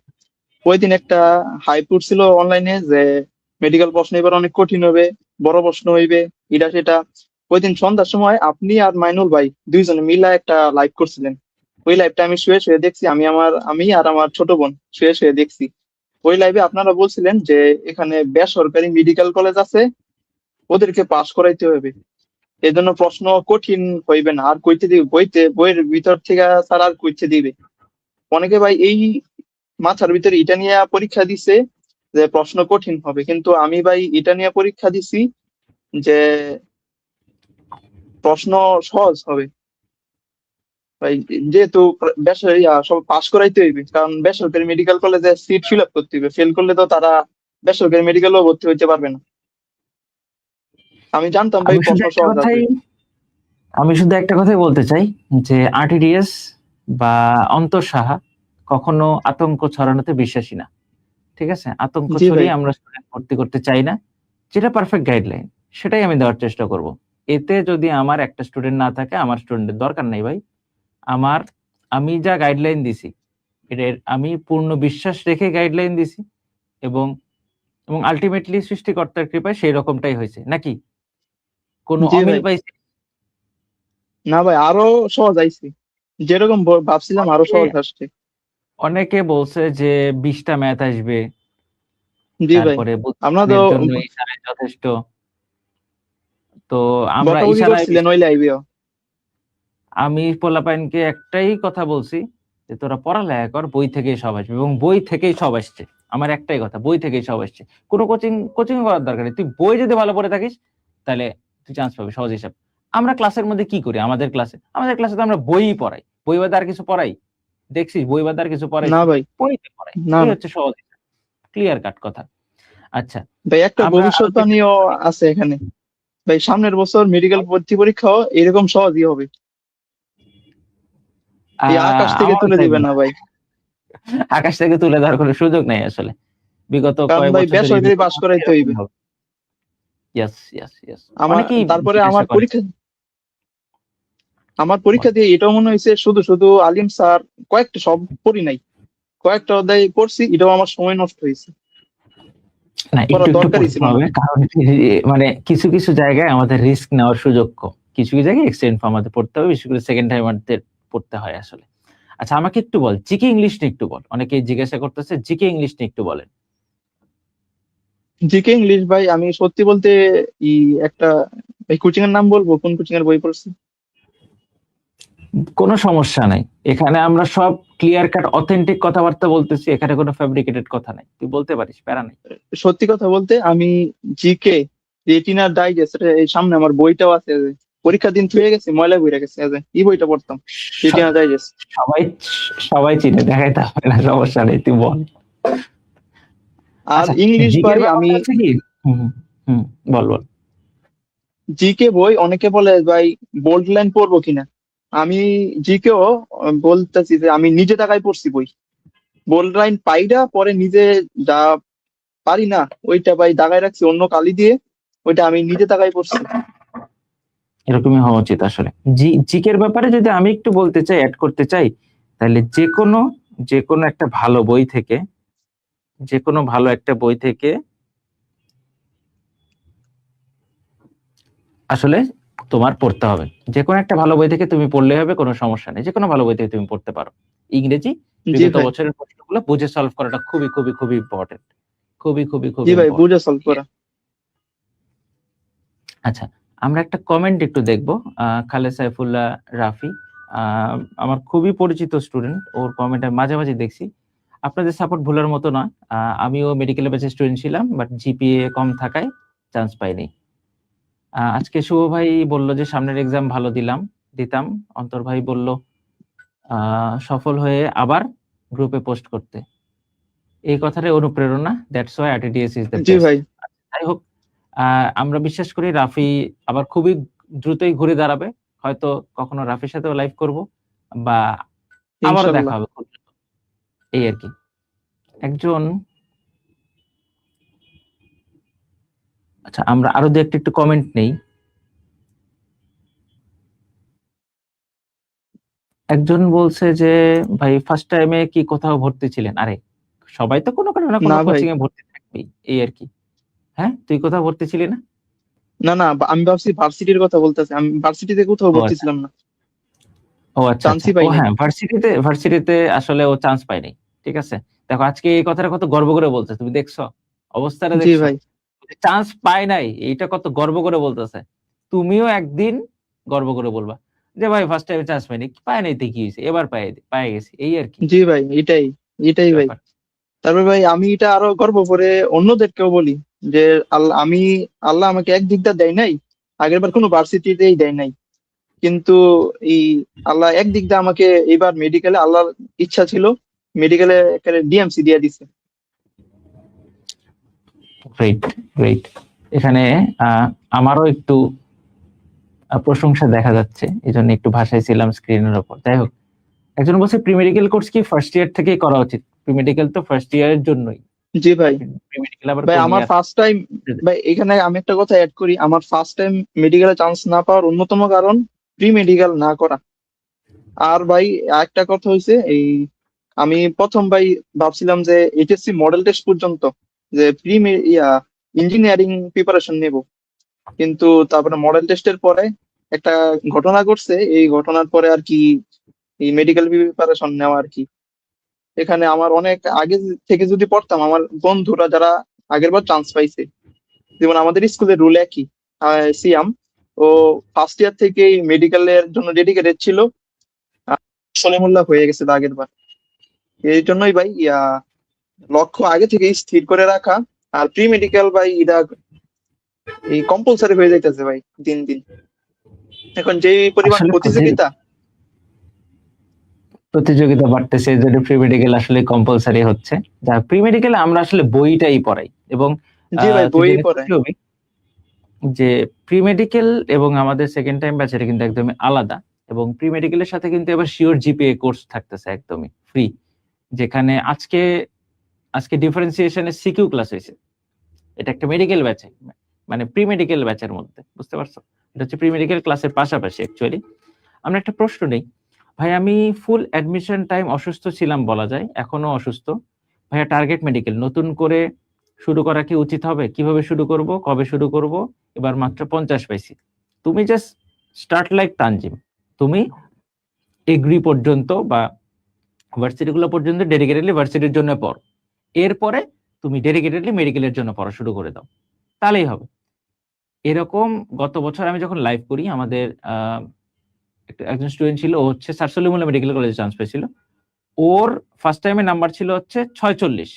ওই দিন একটা হাইপ উঠছিল অনলাইনে যে মেডিকেল প্রশ্ন এবার অনেক কঠিন হবে, বড় প্রশ্ন হইবে, এটা সেটা। ওই দিন সন্ধ্যার সময় আপনি আর মাইনুল ভাই দুইজনে মিলা একটা লাইভ করছিলেন। ওই লাইভটা আমি শুয়ে শুয়ে দেখছি, আমি আর আমার ছোট বোন শুয়ে শুয়ে দেখছি। ওই লাইভে আপনারা বলছিলেন যে এখানে বেসরকারি মেডিকেল কলেজ আছে, ওদেরকে পাস করাইতে হবে, এই জন্য প্রশ্ন কঠিন হইবে না, আর কইতে দিবে বইয়ের ভিতর থেকে স্যার আর কইতে দিবে। অনেকে ভাই এই মাথার ভিতরে এটা নিয়ে পরীক্ষা দিছে যে প্রশ্ন কঠিন হবে, কিন্তু আমি ভাই এটা নিয়ে পরীক্ষা দিছি যে প্রশ্ন সহজ হবে ভাই। যেহেতু বেসরকারি সব পাস করাইতে হইবে, কারণ বেসরকারি মেডিকেল কলেজে সিট ফিল আপ করতে হইবে, ফেল করলে তো তারা বেসরকারি মেডিকেলও ভর্তি হইতে পারবে না। আমি জানতাম ভাই আমি শুধু প্রশ্ন একটা সহজ কথাই আসবে। আমি শুধু একটা কথাই বলতে চাই যে আরটিডিএস বা অন্তঃসাহা কখনো আতঙ্ক ছড়ানোতে বিশ্বাসী না। ঠিক আছে? আতঙ্ক জি ভাই, ছড়িয়ে আমরা স্টুডেন্ট ভর্তি করতে চাই না। যেটা পারফেক্ট গাইডলাইন সেটাই আমি দেওয়ার চেষ্টা করব। এতে যদি আমার একটা স্টুডেন্ট না থাকে, আমার স্টুডেন্টের দরকার নাই ভাই। আমার আমি যা গাইডলাইন দিছি এটার আমি পূর্ণ বিশ্বাস রেখে গাইডলাইন দিছি, এবং এবং আলটিমেটলি সৃষ্টিকর্তার কৃপায় সেই রকমটাই হয়েছে। নাকি কোনো জি অমিল ভাই। পাইছে? না ভাই, আরো সহজ আইছে, যেরকম ভাবছিলাম আরো অনেকে সহজ আসছে। অনেকে বলছে যে 20টা ম্যাথ আসবে, জি ভাই, তারপরে আমরা তো বুদ্ধিমানের জন্য ইশারায় যথেষ্ট। তো আমরা বকাবকি ইশারায় করছিলেন ওই লাইভেও। আমি পোলাপাইনকে একটাই কথা বলছি যে তোরা পড়ালেখা কর, বই থেকেই সব আসবে, এবং বই থেকেই সব আসছে। আমার একটাই কথা, বই থেকেই সব আসছে। কোনো কোচিং কোচিং করার দরকার নেই, তুই বই যদি ভালো পড়ে থাকিস তাহলে তুই চান্স পাবি, সহজ হিসাব। আমরা ক্লাসের মধ্যে কি করি? আমাদের ক্লাসে তো আমরা বইই পড়াই, বই বাদে আর কিছু পড়াই? দেখছিস বই বাদে আর কিছু না পড়াইছি? ভাই, বইতে পড়াই। না এই না হচ্ছে সহজ হিসাব, ক্লিয়ার কাট কথা। আচ্ছা, ভাই, একটা আমরা আরো যেটা ভবিষ্যৎবাণীও আছে এখানে ভাই, সামনের বছর মেডিকেল ভর্তি পরীক্ষাও এরকম সহজই হবে, এই আকাশ থেকে আমারও তুলে তাই দিবে মনে না হয়। ভাই। আকাশ থেকে তুলে ধরার কোনো সুযোগ নেই আসলে। বিগত কারণ কয়েক ভাই বছর ধরে বেসরকারি এরকম পাস করাইতে হইবে। হবে। Yes, yes, yes. আমার অনেকেই তারপরে জিজ্ঞাসা করে। আমার বল। পরীক্ষা দিয়ে এটাও মনে হয়েছে শুধু শুধু আলিম স্যার কয়েকটা, সব পড়ি নাই, কয়েকটা অধ্যায় পড়ছি, এটাও আমার সময় নষ্ট হয়েছে, না, একটু পড়ার একটু দরকারই পড়তে ছিল না। হবে, কারণ মানে কিছু কিছু জায়গায় আমাদের রিস্ক নেওয়ার সুযোগ কম, কিছু কিছু জায়গায় এক্সটেন্ড আমাদের পড়তে হবে, বিশেষ করে সেকেন্ড টাইমারদের পড়তে হয় আসলে। আচ্ছা, আমাকে একটু বল, জিকে ইংলিশ নিয়ে একটু বল। অনেকেই জিজ্ঞাসা করতেছে, জিকে ইংলিশ নিয়ে একটু বলেন। জিকে ইংলিশ ভাই, আমি সত্যি বলতে ই একটা এই কোচিং এর নাম বলবো, কোন কোচিং এর বই পড়ছি? কোনো সমস্যা নাই, এখানে আমরা সব ক্লিয়ার কাট অথেন্টিক কথাবার্তা বলতেছি, এখানে কোনো ফ্যাব্রিকেটেড কথা নাই, তুই বলতে পারিস, প্যারা নাই। সত্যি কথা বলতে আমি জিকে রেটিনার ডাইজেস্ট, এই সামনে আমার বইটাও আছে, পরীক্ষার দিন থুয়ে গেছে, ময়লা বইরা গেছে, এই বইটা পড়তাম, রেটিনা স- ডাইজেস্ট। সবাই সবাই চিনে, দেখাইতে হবে না, সমস্যা নেই, তুই বল। আর আচ্ছা, ইংলিশ জিকের ভাই আমি ব্যাপারটা হচ্ছে কি, হুম হুম, হুম, বল বল। জিকে বই অনেকে বলে ভাই বোল্ড লাইন পড়বো কিনা, আমি জিকেও বলতেছি যে আমি নিজে টাকায় পড়ছি বই, বোল্ড লাইন পাইরা পরে নিজে যা পারি না ওইটা ভাই দাগায় রাখছি অন্য কালি দিয়ে, ওইটা আমি নিজে টাকায় পড়ছি। এরকমই হওয়া উচিত আসলে। জিকের ব্যাপারে যদি আমি একটু বলতে চাই, অ্যাড করতে চাই, তাহলে যে কোনো একটা ভালো বই থেকে, যে কোনো ভালো একটা বই থেকে আসলে তোমার পড়তে হবে। যে কোনো একটা ভালো বই থেকে তুমি পড়লে হবে, কোনো সমস্যা নেই, যে কোনো ভালো বই থেকে তুমি পড়তে পারো। ইংরেজি জি বিগত ভাই, বছরের প্রশ্নগুলো বুঝে সলভ করাটা খুবই খুবই খুবই ইম্পর্টেন্ট, খুবই খুবই জি খুবই ভাই, বুঝে ইম্পর্টেন্ট। সলভ করা। আচ্ছা, আমরা একটা কমেন্ট একটু দেখবো। খালেদ সাইফুল্লাহ রাফি, আমার খুবই পরিচিত স্টুডেন্ট, ওর কমেন্ট আমি মাঝে মাঝে দেখছি। আপনাদের সাপোর্ট ভুলার মতো নয়। আমিও মেডিকেল ব্যাচের স্টুডেন্ট ছিলাম, বাট জিপিএ কম থাকায় চান্স পাইনি। আজকে শুভ ভাই বলল যে সামনের এক্সাম ভালো দিতাম। অন্তর ভাই বলল সফল হয়ে আবার গ্রুপে পোস্ট করতে। এই কথাটাই অনুপ্রেরণা, that's why RTDS is the G best. ভাই, যাই হোক, আমরা বিশ্বাস করি রাফি আবার খুবই দ্রুতই ঘুরে দাঁড়াবে। হয়তো কখনো রাফির সাথেও লাইভ করব, বা আবারও দেখা ইনশাল্লাহ। হবে খুব দ্রুত। এই আর কি। একজন, আচ্ছা আমরা আরো দু একটু কমেন্ট নেই। একজন বলছে যে ভাই ফার্স্ট টাইমে কি কোথাও ভর্তি ছিলেন? আরে সবাই তো কোনো না কোনো না ভাই, কোচিং এ ভর্তি থাকবেই, এই আর কি। হ্যাঁ, তুই কোথাও ভর্তি ছিলি না? না, আমি ভাবছি ভার্সিটির কথা বলতেছি। আমি ভার্সিটিতে কোথাও ও ভর্তি আচ্ছা, ছিলাম না, ও আচ্ছা আচ্ছা, চান্সই ও পাই নাই। হ্যাঁ, ভার্সিটিতে আসলে ও চান্স পায়নি। ঠিক আছে, দেখো আজকে এই কথাটা কত গর্ব করে বলছে, তুমি দেখছো অবস্থাটা, জি দেখছো ভাই, চান্স পায় নাই, এইটা কত গর্ব করে বলতেছে। তুমিও একদিন গর্ব করে বলবা যে ভাই ফার্স্ট টাইমে চান্স পাইনি, পায় নাই তো কি হয়েছে, এবার পাই গেছি, এই আর কি জি ভাই, এটাই ভাই। ব্যাপার। তারপর ভাই আমি এটা আরো গর্ব করে অন্যদেরকেও বলি যে আল্লাহ আমাকে এক দিকটা দেয় নাই, আগের বার কোনো ভার্সিটিতেই দেয় নাই, কিন্তু এই আল্লাহ এক দিক দিয়ে আমাকে এবার মেডিকেলে, আল্লাহর ইচ্ছা ছিল মেডিকেলে একেবারে ডিএমসি দিয়ে দিছে। Great, great. এখানে আমারও একটু প্রশংসা দেখা যাচ্ছে, এই জন্য একটু ভাসাইছিলাম স্ক্রিনের উপর। যাই হোক, একজন বলছে প্রি মেডিকেল কোর্স কি ফার্স্ট ইয়ার থেকেই করা উচিত? প্রি মেডিকেল তো ফার্স্ট ইয়ারের জন্যই, জি ভাই। প্রি মেডিকেল আবার ভাই কোন আমার ইয়ার? ফার্স্ট টাইম, ভাই এখানে আমি একটা কথা অ্যাড করি, আমার ফার্স্ট টাইম মেডিকেলে চান্স না পাওয়ার অন্যতম কারণ প্রি মেডিকেল না করা। আর ভাই একটা কথা হয়েছে, এই আমি প্রথম ভাই ভাবছিলাম যে এইচএসসি মডেল টেস্ট পর্যন্ত যে ইঞ্জিনিয়ারিং প্রিপারেশন নেব, কিন্তু তারপরে মডেল টেস্টের পরে একটা ঘটনা ঘটছে, এই ঘটনার পরে আর কি এই মেডিকেল প্রিপারেশন নেওয়া আর কি। এখানে আমার অনেক আগে থেকে যদি পড়তাম, আমার বন্ধুরা যারা আগের বার চান্স পাইছে, যেমন আমাদের স্কুলের রুল একই, সিয়াম ও ফার্স্ট ইয়ার থেকেই মেডিকেলের জন্য ডেডিকেটেড ছিল, সলিমুল্লাহ হয়ে গেছে আগের বার। এই জন্যই ভাই লক্ষ্য আগে থেকে স্থির করে রাখা। আর প্রি মেডিকেল ভাই এটা এই কম্পালসারি হয়ে যাইতেছে ভাই দিন দিন, এখন যে পরিমাণ আসলে প্রতিযোগিতা। প্রতিযোগিতা বাড়তেছে, এই জন্য প্রি মেডিকেল আসলে কম্পালসারি হচ্ছে। যা প্রি মেডিকেলে আমরা আসলে বইটাই পড়াই, এবং জি ভাই, তুই বই জেনে পড়ে। খুশি হবি যে প্রি মেডিকেল এবং আমাদের সেকেন্ড টাইম ব্যাচ এটা কিন্তু একদমই আলাদা। এবং প্রি মেডিকেলের সাথে কিন্তু এবার শিওর জিপিএ কোর্স থাকতেছে একদমই ফ্রি, যেখানে আজকে ডিফারেন্সিয়েশনের সিকিউ ক্লাস হয়েছে। এটা একটা মেডিকেল ব্যাচে, মানে প্রি মেডিকেল ব্যাচের মধ্যে, বুঝতে পারছো? এটা হচ্ছে প্রি মেডিকেল ক্লাসের পাশাপাশি। অ্যাকচুয়ালি আমরা একটা প্রশ্ন নেই ভাই, আমি ফুল অ্যাডমিশন টাইম অসুস্থ ছিলাম বলা যায়, এখনো অসুস্থ ভাইয়া। টার্গেট মেডিকেল নতুন করে শুরু করা কি উচিত হবে? কিভাবে শুরু করব, কবে শুরু করব? এবার মাত্র 50 পাইছি। তুমি জাস্ট স্টার্ট লাইক তানজিম, তুমি এগ্রি পর্যন্ত বা ভার্সিটি গুলো পর্যন্ত ডেডিকেটেডলি ভার্সিটির জন্য পড়ো, এরপরে তুমি ডেডিকেটেডলি মেডিকেলের জন্য পড়া শুরু করে দাও, তাহলেই হবে। এরকম গত বছর আমি যখন লাইভ করি, আমাদের একজন স্টুডেন্ট ছিল, ও হচ্ছে স্যার সলিমুল্লাহ মেডিকেল কলেজে চান্স পেয়েছিল। ওর ফার্স্ট টাইমে নাম্বার ছিল হচ্ছে 46,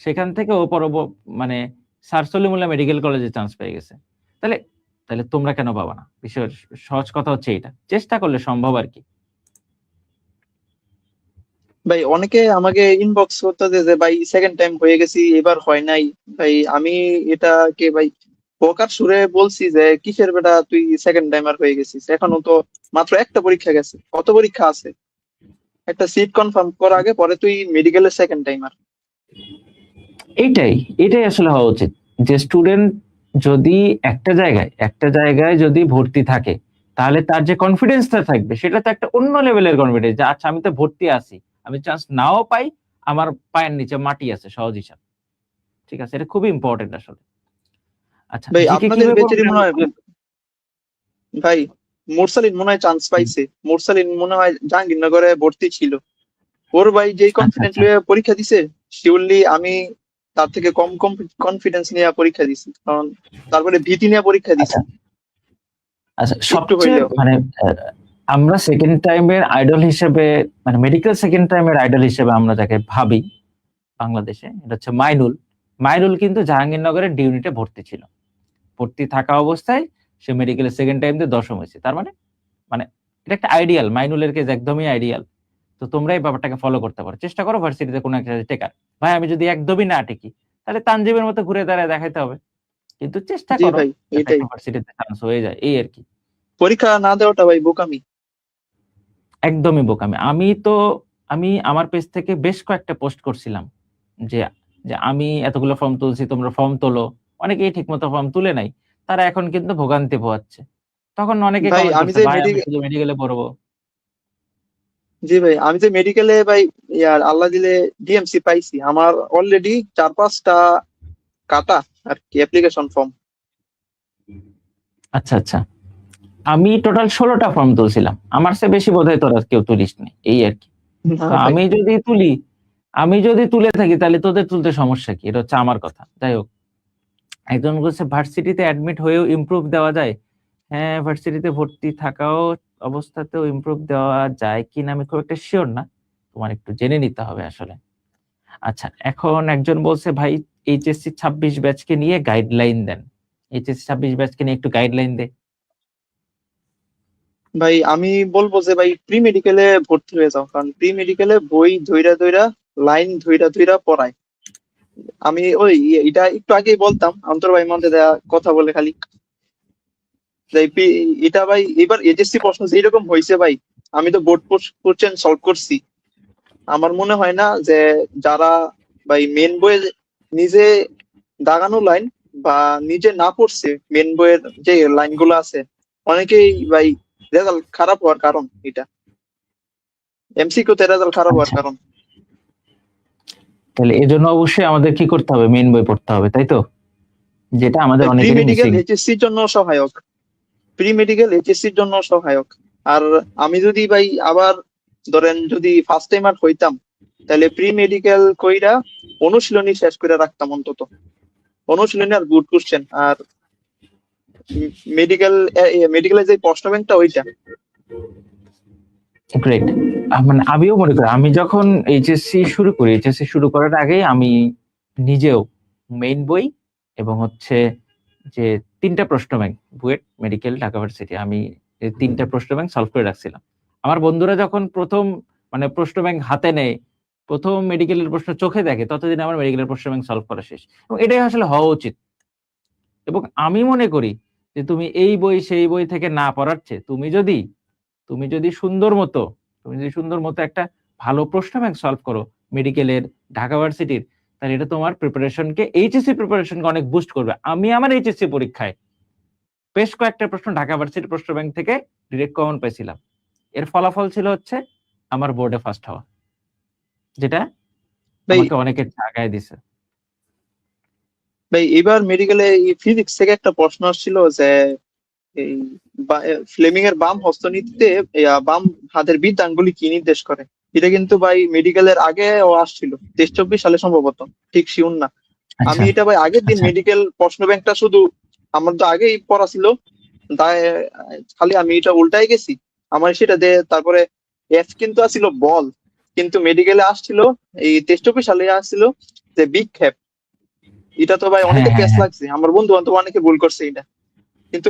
সেখান থেকে ও মানে স্যার সলিমুল্লাহ মেডিকেল কলেজে চান্স পেয়ে গেছে। তাহলে তাহলে তোমরা কেন পাবা না? বিষয়ের সহজ কথা হচ্ছে এটা, চেষ্টা করলে সম্ভব আর কি। ভাই অনেকে আমাকে ইনবক্স করতেছে যে ভাই সেকেন্ড টাইম হয়ে গেছি, এবার হয় নাই। ভাই আমি এটাকে ভাই বকার সুরে বলছি যে কিসের বেটা তুই সেকেন্ড টাইমার হয়ে গেছিস, এখনো তো মাত্র একটা পরীক্ষা গেছে, কত পরীক্ষা আছে, একটা সিট কনফার্ম কর আগে, পরে তুই মেডিকেলের সেকেন্ড টাইমার। এইটাই এটাই আসলে হওয়া উচিত, যে স্টুডেন্ট যদি একটা জায়গায় যদি ভর্তি থাকে, তাহলে তার যে কনফিডেন্সটা থাকবে সেটা তো একটা অন্য লেভেলের কনফিডেন্স, যে আচ্ছা আমি তো ভর্তি আছি, আমি চান্স নাও পাই, আমার পায়ের নিচে মাটি আছে, সহজ হিসাব। ঠিক আছে, এটা খুবই ইম্পর্টেন্ট আসলে। আচ্ছা, ভাই জিকে আপনাদের কিভাবে বেচারি পড়বেন মনে হয়, বলতো? ভাই মুরসালিন মনে হয় চান্স পাইছে, মুরসালিন মনে হয় জাহাঙ্গীরনগরে ভর্তি ছিল। ওর ভাই যেই আচ্ছা কনফিডেন্ট আচ্ছা, লিয়ে পরীক্ষা দিছে, শিওরলি আমি তার থেকে কম কনফিডেন্স নিয়ে পরীক্ষা দিছি, কারণ তারপরে ভীতি নিয়ে পরীক্ষা দিছি আচ্ছা একটু সবচেয়ে হইলেও। মানে আমরা সেকেন্ড টাইমের আইডল হিসেবে মানে মেডিকেল সেকেন্ড টাইমের আইডল হিসেবে আমরা যাকে ভাবি বাংলাদেশে, এটা হচ্ছে মাইনুল। মাইনুল কিন্তু জাহাঙ্গীরনগরের ডি ইউনিটে ভর্তি ছিল, ভর্তি থাকা অবস্থায় সে মেডিকেলের সেকেন্ড টাইম দিয়ে 10ম হয়েছে। তার মানে মানে এটা একটা আইডিয়াল, মাইনুলের কেস একদমই আইডিয়াল। তো তোমরা এই ব্যাপারটাকে ফলো করতে পারো, চেষ্টা করো ভার্সিটিতে কোনো একটা টেকার। ভাই আমি যদি একদমই না টিকি তাহলে তানজিমের মতো ঘুরে দাঁড়ায় দেখাইতে হবে, কিন্তু চেষ্টা জি করো ভাই, যাতে এটাই। ভার্সিটিতে চান্স হয়ে যায়, এই আর কি। পরীক্ষা না দেওয়াটা ভাই বোকামি। একদমই বোকামি। আমি আমার পেজ থেকে বেশ কয়েকটা পোস্ট করছিলাম যে যে আমি এতগুলো ফর্ম তুলছি, তোমরা ফর্ম তোলো। অনেকেই ঠিক মতো ফর্ম তুলে নাই, তারা এখন কিন্তু ভোগান্তি পোহাচ্ছে। তখন অনেকে ভাই কমেন্ট আমি করছে, যে ভাই আমি শুধু মেডিকেলে পড়বো। জি ভাই, আমি যে মেডিকেলে ভাই ইয়ার আল্লাহ দিলে ডিএমসি পাইছি, আমার অলরেডি 4-5টা কাটা আর কি অ্যাপ্লিকেশন ফর্ম। আচ্ছা আচ্ছা, আমি টোটাল 16টা ফর্ম তুলছিলাম, আমার চেয়ে বেশি বোধহয় তোরা কেউ তুলিস নি, এই আর কি। না তো ভাই, আমি যদি তুলে থাকি তাহলে তোদের তুলতে সমস্যা কি, এটা হচ্ছে আমার কথা। যাই হোক, একজন বলছে ভার্সিটিতে অ্যাডমিট হয়েও ইমপ্রুভ দেওয়া যায়। হ্যাঁ, ভার্সিটিতে ভর্তি থাকাও অবস্থাতেও ইমপ্রুভ দেওয়া যায় কিনা আমি খুব একটা শিওর না, তোমার একটু জেনে নিতে হবে আসলে। আচ্ছা, এখন একজন বলছে ভাই এইচএসসি 26 ব্যাচকে নিয়ে গাইডলাইন দেন। এইচএসসি 26 ব্যাচকে নিয়ে একটু গাইডলাইন দে। ভাই আমি বলবো যে ভাই প্রি মেডিকেলে ভর্তি হয়ে যাও, কারণ প্রি মেডিকেলে বই ধইরা ধইরা লাইন ধইরা ধইরা পড়ায়। আমি ওই এটা একটু আগেই বলতাম, অন্তর ভাই মধ্যে দেয়া কথা বলে খালি যে এটা ভাই এবার এইচএসসি প্রশ্ন যেরকম হয়েছে ভাই, আমি তো বোর্ড কোশ্চেন সলভ করছি। আমার মনে হয় না যে যারা ভাই মেন বইয়ে নিজে দাগানো লাইন বা নিজে না পড়ছে মেন বইয়ের যে লাইনগুলো আছে, অনেকেই ভাই রেজাল্ট খারাপ হওয়ার কারণ এটা, এমসিকিউ তে রেজাল্ট খারাপ হওয়ার আচ্ছা, কারণ। তাহলে এজন্য অবশ্যই আমাদের কি করতে হবে, মেইন বই পড়তে হবে, তাই তো? যেটা আমাদের প্রি অনেকেরই মেডিকেল মিসিং। এইচএসসির জন্য সহায়ক, প্রি মেডিকেল এইচএসসির জন্য সহায়ক। আর আমি যদি ভাই আবার ধরেন যদি ফার্স্ট টাইমার হইতাম, তাহলে প্রি মেডিকেল কইরা অনুশীলনী শেষ করে রাখতাম অন্তত, অনুশীলনী আর গুড কোশ্চেন আর মেডিকেল মেডিকেলের যে প্রশ্ন ব্যাংকটা ওইটা। গ্রেট। মানে আমিও মনে করি, আমি যখন এইচএসসি শুরু করি, এইচএসসি শুরু করার আগেই আমি নিজেও মেইন বই এবং হচ্ছে যে 3টা প্রশ্ন bank, BUET, medical, Dhaka varsity, আমি এই 3টা প্রশ্ন ব্যাংক সলভ করে রাখছিলাম। আমার বন্ধুরা যখন প্রথম মানে প্রশ্ন ব্যাংক হাতে নেয়, প্রথম মেডিকেলের প্রশ্ন চোখে দেখে, ততদিন আমার মেডিকেলের প্রশ্ন ব্যাংক সলভ করা শেষ। এবং এটাই আসলে হওয়া উচিত। এবং আমি মনে করি যে তুমি এই বই সেই বই থেকে না পড়ার চেয়ে তুমি যদি সুন্দর মতো একটা ভালো প্রশ্ন ব্যাংক সলভ করো মেডিকেলের, ঢাকা ভার্সিটির, তাহলে এটা তোমার প্রিপারেশনকে, এইচএসসি প্রিপারেশনকে অনেক বুস্ট করবে। আমি আমার এইচএসসি পরীক্ষায় বেশ কয়েকটা প্রশ্ন ঢাকা ভার্সিটির প্রশ্ন ব্যাংক থেকে ডিরেক্ট কমন পেয়েছিলাম। এর ফলাফল ছিল হচ্ছে আমার বোর্ডে ফার্স্ট হওয়া, যেটা ভাই আমাকে অনেকের জায়গায় দিছে। ভাই এবার মেডিকেলে ফিজিক্স থেকে একটা প্রশ্ন আসছিল যে এই ফ্লেমিং এর বাম হস্তনীতিতে বাম হাতের বৃদ্ধাঙ্গুলি কি নির্দেশ করে। এটা কিন্তু ভাই মেডিকেলের আগে ও আসছিল 23-24 সালে সম্ভবত, ঠিক শিওর না। আচ্ছা আমি এটা ভাই আগের দিন আচ্ছা, মেডিকেল প্রশ্ন ব্যাংকটা শুধু আমার তো আগেই পড়া ছিল, তাই খালি আমি এটা উল্টাই গেছি। আমার সেটা দে তারপরে এফ কিন্তু আসছিল বল, কিন্তু মেডিকেলে আসছিল এই 23-24 সালে আসছিল যে বিক্ষেপ। এটা তো ভাই হ্যাঁ অনেকের হ্যাঁ প্যাচ হ্যাঁ, লাগছে, আমার বন্ধু বান্ধব অনেকে ভুল করছে এটা, কিন্তু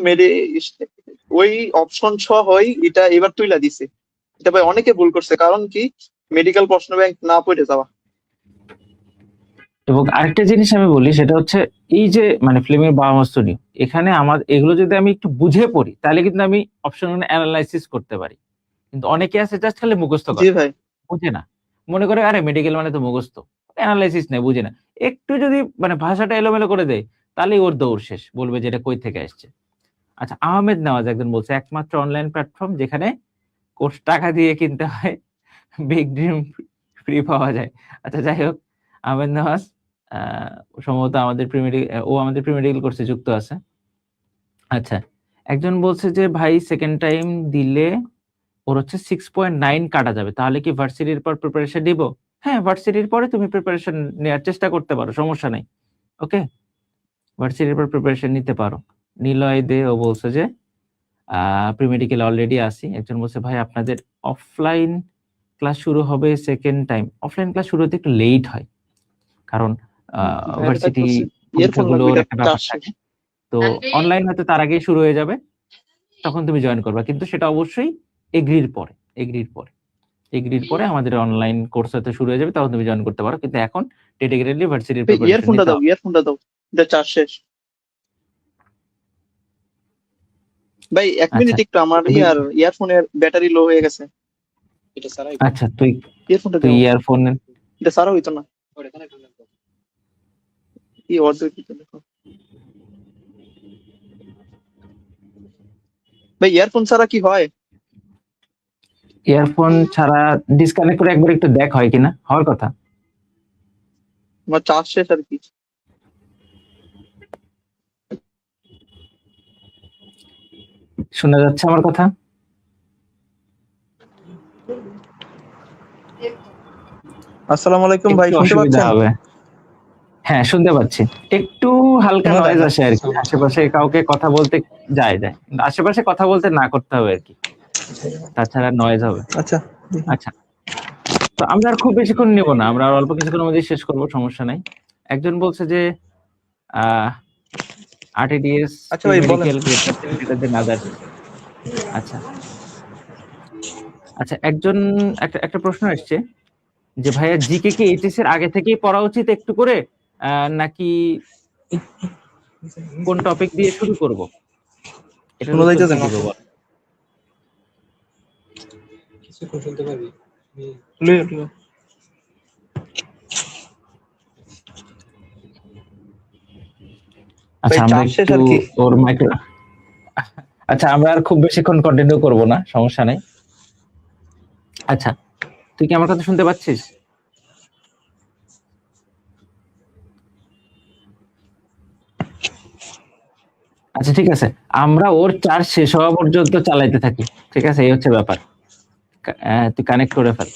ওই অপশন হয় এটা এবার তুইলা দিছে। এটা ভাই অনেকে ভুল করছে, কারণ কি মেডিকেল প্রশ্ন ব্যাংক না পড়ে যাওয়া। এবং আরেকটা জিনিস আমি বলি, সেটা হচ্ছে এই যে মানে ফিল্মের বামস্তনী, এখানে আমার এগুলো যদি আমি একটু বুঝে পড়ি তাহলে কিন্তু আমি অপশন অ্যানালাইসিস করতে পারি। কিন্তু অনেকে আছে জাস্ট খালি মুখস্থ জি করে, ভাই, বুঝে না, মনে করে আরে মেডিকেল মানে তো মুখস্থ, অ্যানালাইসিস নেই, বুঝে না। একটু যদি মানে ভাষাটা এলোমেলো করে দেয় তাহলেই ওর দৌড় শেষ, বলবে যে এটা কই থেকে আসছে। আচ্ছা, আহমেদ নেওয়াজ একজন বলছে একমাত্র অনলাইন প্ল্যাটফর্ম যেখানে কোর্স টাকা দিয়ে কিনতে হয়, বিগ ড্রিম ফ্রি পাওয়া যায়। আচ্ছা যাই হোক, আহমেদ নওয়াজ আহ সম্ভবত আমাদের ও আমাদের প্রি মেডিকেল কোর্সে যুক্ত আছে। আচ্ছা, একজন বলছে যে ভাই সেকেন্ড টাইম দিলে ওর হচ্ছে 6.9 কাটা যাবে, তাহলে কি ভার্সিটির পর প্রিপারেশন দিব? হ্যাঁ, ভার্সিটির পরে তুমি প্রিপারেশন নেওয়ার চেষ্টা করতে পারো, সমস্যা নেই। ওকে, ভার্সিটির পর প্রিপারেশন নিতে পারো। নিলয় দে ও বলছে যে প্রি মেডিকেল অলরেডি আসি। একজন বলছে ভাই আপনাদের অফলাইন ক্লাস শুরু হবে সেকেন্ড টাইম। অফলাইন ক্লাস শুরু হতে একটু লেট হয়, কারণ ভার্সিটি ইয়ারফোন লাগবে, পরীক্ষাগুলোর এটা একটা ব্যাপার চার্জ শেষ। থাকে। তো অনলাইন হয়তো তার আগেই শুরু হয়ে যাবে, তখন তুমি জয়েন করবা, কিন্তু সেটা অবশ্যই এগ্রির পরে। এগ্রির পরে আমাদের অনলাইন কোর্স হয়তো শুরু হয়ে যাবে, তখন তুমি জয়েন করতে পারো। কিন্তু এখন ডেডিকেটেডলি ভার্সিটির প্রিপারেশন ইয়ারফোনটা নিতে দাও, হবে। ইয়ারফোনটা দাও, এটা চার্জ শেষ। ভাই 1 মিনিট আচ্ছা একটু, আমার তুমি ইয়ারফোনের ব্যাটারি লো হয়ে গেছে। আচ্ছা তুই ইয়ারফোনটা তুই দাও, ইয়ারফোন এটা সারা হইতো না। কি অর্ধেক দিতে দেখো ভাই, ইয়ারফোন ছাড়া কি হয়? ইয়ারফোন ছাড়া ডিসকানেক্ট করে একবার একটু দেখ হয় কিনা, হওয়ার কথা। আমার চার্জ শেষ আর কি। শোনা যাচ্ছে আমার কথা? আসসালামু আলাইকুম ভাই, একটু শুনতে অসুবিধা পাচ্ছেন? হবে। হ্যাঁ শুনতে পাচ্ছি, একটু হালকা শোনা যায় নয়েজ না? আসে আর কি, আশেপাশে কাউকে কথা বলতে যায়, কিন্তু আশেপাশে কথা বলতে না করতে হবে আর কি, তাছাড়া নয়েজ হবে। আচ্ছা, আচ্ছা, তো আমরা আর খুব বেশিক্ষণ নিব না, আমরা আর অল্প কিছুক্ষণের মধ্যে শেষ করব, সমস্যা নাই। একজন বলছে যে আরটিডিএস আচ্ছা ভাই বলেন। মেডিকেল গ্রেড সার্টিফিকেট দেন আদার্স। আচ্ছা আচ্ছা, একটা প্রশ্ন আসছে যে ভাইয়া জিকে কি এইচএস এর আগে থেকেই পড়া উচিত একটু করে, নাকি কোন টপিক দিয়ে শুরু করব? এটা শোনা যাইতেছে না? কিছু শুনতে পারবি? আচ্ছা আমরা চার্জ শেষ একটু আর কি। ওর মাইক্রো আচ্ছা আমরা আর খুব বেশিক্ষণ কন্টিনিউ করব না, সমস্যা নেই। আচ্ছা তুই কি আমার কথা শুনতে পাচ্ছিস? আচ্ছা ঠিক আছে, আমরা ওর চার্জ শেষ হওয়া পর্যন্ত চালাইতে থাকি, ঠিক আছে? এই হচ্ছে ব্যাপার। তুই কানেক্ট করে ফেল।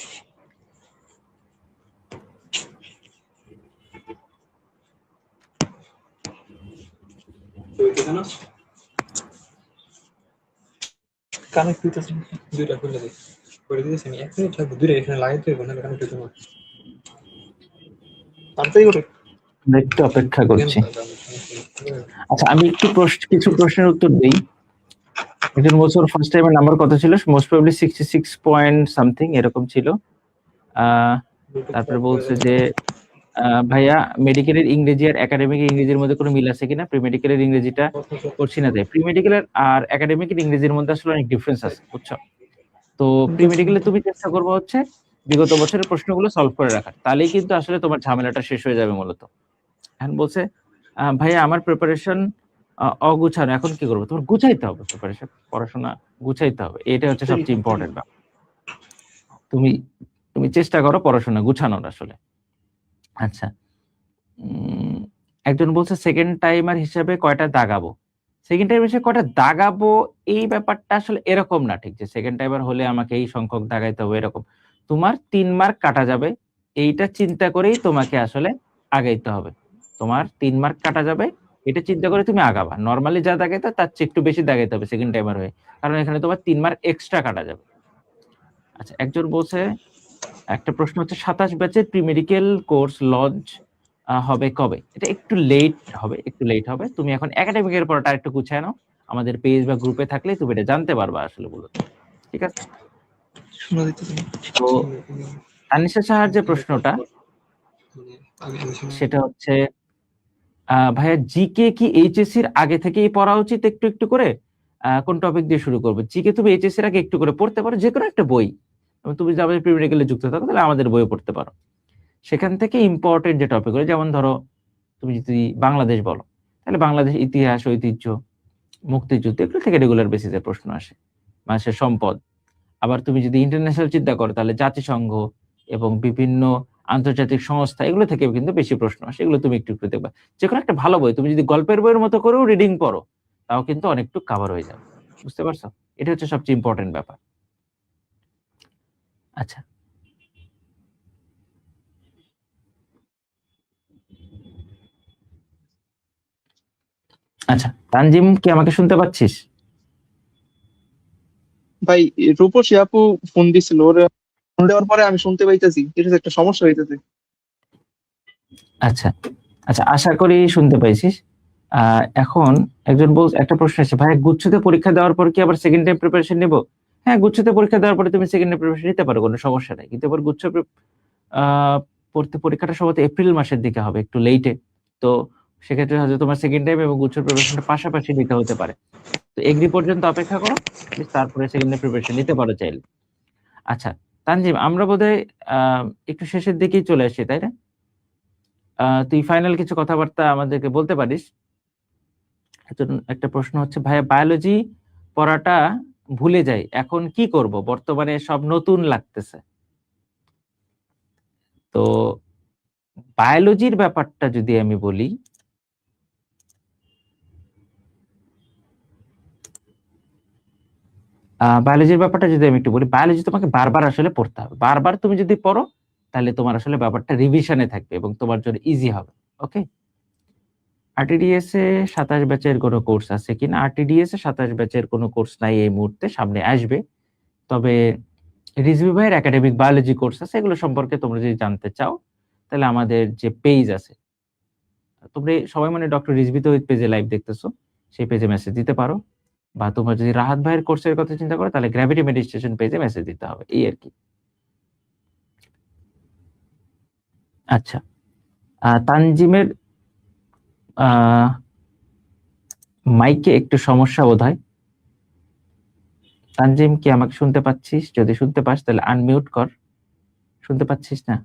কানেক্ট হইতেছে না। দুইটা খুলে দিই করে দিয়েছি আমি 1 মিনিট থাকবো, দুইটা এখানে লাগাইতে হবে না, কারণ কিছু না তাড়াতাড়ি করে। আমরা একটু অপেক্ষা করছি। আচ্ছা আমি কিছু প্রশ্নের উত্তর দেই। একজন বলছে ওর ফার্স্ট টাইমের নাম্বার কত ছিল, মোস্ট প্রবাবলি 66 পয়েন্ট সামথিং এরকম ছিল। তারপরে বলছে যে ভাইয়া মেডিকেলের ইংরেজি আর একাডেমিক ইংরেজির মধ্যে কোনো মিল আছে কিনা? প্রি মেডিকেলের ইংরেজিটা করছি না তাই। প্রি মেডিকেলের আর একাডেমিক ইংরেজির মধ্যে আসলে অনেক ডিফারেন্স আছে, বুঝছো? তো প্রি মেডিকেলে তুমি চেষ্টা করবে হচ্ছে বিগত বছরের প্রশ্নগুলো সলভ করে রাখার, তাহলেই কিন্তু আসলে তোমার ঝামেলাটা শেষ হয়ে যাবে মূলত। এখন বলছে ভাইয়া আমার প্রিপারেশন অগুছানো, এখন কি করবো? তোমার গুছাইতে হবে, প্রিপারেশন পড়াশোনা গুছাইতে হবে, এটা হচ্ছে সবচেয়ে ইম্পর্টেন্ট। তুমি তুমি চেষ্টা করো পড়াশোনা গুছানোর আসলে। আচ্ছা একজন বলছে সেকেন্ড টাইমার হিসেবে কয়টা দাগাবো? সেকেন্ড টাইমার হিসেবে কয়টা দাগাবো এই ব্যাপারটা আসলে এরকম না ঠিক, যে সেকেন্ড টাইমার হলে আমাকে এই সংখ্যক দাগাইতে হবে এরকম। তোমার 3 মার্ক কাটা যাবে এইটা চিন্তা করেই তোমাকে আসলে আগাইতে হবে। তোমার 3 মার্ক কাটা যাবে এটা চিন্তা করে তুমি আগাবা। নরমালি যা দাগাইতে তার চেয়ে একটু বেশি দাগাইতে হবে সেকেন্ড টাইমার হয়ে, কারণ এখানে তোমার 3 মার্ক এক্সট্রা কাটা যাবে। আচ্ছা একজন বলছে, একটা প্রশ্ন হচ্ছে 27 ব্যাচের প্রি মেডিকেল কোর্স লঞ্চ হবে কবে? এটা একটু লেট হবে। তুমি এখন একাডেমিকের পড়াটা একটু গুছায় নাও, আমাদের পেজ বা গ্রুপে থাকলে তুমি এটা জানতে পারবা আসলে মূলত, ঠিক আছে? শোনা যাইতেছে না। তো তানিশা সাহার যে প্রশ্নটা সেটা হচ্ছে ভাইয়া জিকে কি এইচএসসি এর আগে থেকেই পড়া উচিত একটু একটু করে, কোন টপিক দিয়ে শুরু করবে? জিকে তুমি এইচএসসি এর আগে একটু করে পড়তে পারো, যে কোনো একটা বই। তুমি যদি আমাদের প্রি মেডিকেলে যুক্ত থাকো তাহলে আমাদের বইও পড়তে পারো। সেখান থেকে ইম্পর্টেন্ট যে টপিকগুলো, যেমন ধরো তুমি যদি বাংলাদেশ বলো তাহলে বাংলাদেশ ইতিহাস, ঐতিহ্য, মুক্তিযুদ্ধ, এগুলো থেকে রেগুলার বেসিসে প্রশ্ন আসে। মানুষের সম্পদ। আবার তুমি যদি ইন্টারন্যাশনাল চিন্তা করো তাহলে জাতিসংঘ এবং বিভিন্ন আন্তর্জাতিক সংস্থা, এগুলো থেকে কিন্তু বেশি প্রশ্ন আসে, এগুলো তুমি একটু একটু দেখবা। যে কোনো একটা ভালো বই তুমি যদি গল্পের বইয়ের মতো করেও রিডিং পড়ো তাও কিন্তু অনেকটু কভার হয়ে যাবে, বুঝতে পারছো? এটা হচ্ছে সবচেয়ে ইম্পর্টেন্ট ব্যাপার। আচ্ছা আচ্ছা, তানজিম কি আমাকে শুনতে পাচ্ছিস? ভাই রূপসী আপু ফোন দিছিল, ওর ফোন দেওয়ার পরে আমি শুনতে পাইতেছি, এটা একটা সমস্যা হইতেছে। আচ্ছা আচ্ছা, আশা করি শুনতে পাইছিস। এখন একটা প্রশ্ন আছে, ভাই গুচ্ছতে পরীক্ষা দেওয়ার পর কি আবার সেকেন্ড টাইম প্রিপারেশন নেব? হ্যাঁ, গুচ্ছতে পরীক্ষা দেওয়ার পরে তুমি সেকেন্ড টাইম প্রিপারেশন নিতে পারো, কোনো সমস্যা নাই। কিন্তু এবার পরীক্ষাটা সম্ভবত এপ্রিল মাসের দিকে হবে, একটু লেটে। তো সেক্ষেত্রে হয়তো তোমার সেকেন্ড টাইম এবং গুচ্ছ প্রিপারেশনটা পাশাপাশি নিতে হতে পারে। তো এগ্রি পর্যন্ত অপেক্ষা করো, তারপরে সেকেন্ড টাইম প্রিপারেশন নিতে পারো চাইলে। আচ্ছা তানজিম, আমরা বোধহয় একটু শেষের দিকেই চলে আসছি, তাই না? তুই ফাইনাল কিছু কথাবার্তা আমাদেরকে বলতে পারিস? একটা প্রশ্ন হচ্ছে, ভাইয়া বায়োলজি পড়াটা ভুলে যাই, এখন কি করব, বর্তমানে সব নতুন লাগতেছে। তো বায়োলজির ব্যাপারটা যদি আমি বলি, বায়োলজির ব্যাপারটা যদি আমি একটু বলি, বায়োলজি তোমাকে বারবার আসলে পড়তে হবে। বারবার তুমি যদি পড়ো তাহলে তোমার আসলে ব্যাপারটা রিভিশনে থাকবে এবং তোমার জন্য ইজি হবে। ওকে, আরটিডিএস এ 27 ব্যাচের কোনো কোর্স আছে কিনা? আরটিডিএস এ 27 ব্যাচের কোনো কোর্স নাই এই মুহূর্তে, সামনে আসবে। তবে রিজভি ভাইয়ের একাডেমিক বায়োলজি কোর্স আছে, এগুলো সম্পর্কে তোমরা যদি জানতে চাও তাহলে আমাদের যে পেজ আছে, তোমরা সবাই মানে ডক্টর রিজভি তো পেজে লাইভ দেখতেছো, সেই পেজে মেসেজ দিতে পারো। বা তোমরা যদি রাহাত ভাইয়ের কোর্সের কথা চিন্তা করো তাহলে গ্র্যাভিটি মেডিটেশন পেজে মেসেজ দিতে হবে, এই আর কি। আচ্ছা, তানজিমের মাইকে একটু সমস্যা বোধহয়। তানজিম কি আমাকে শুনতে পাচ্ছিস? যদি শুনতে পাস তাহলে আনমিউট কর। শুনতে পাচ্ছিস না?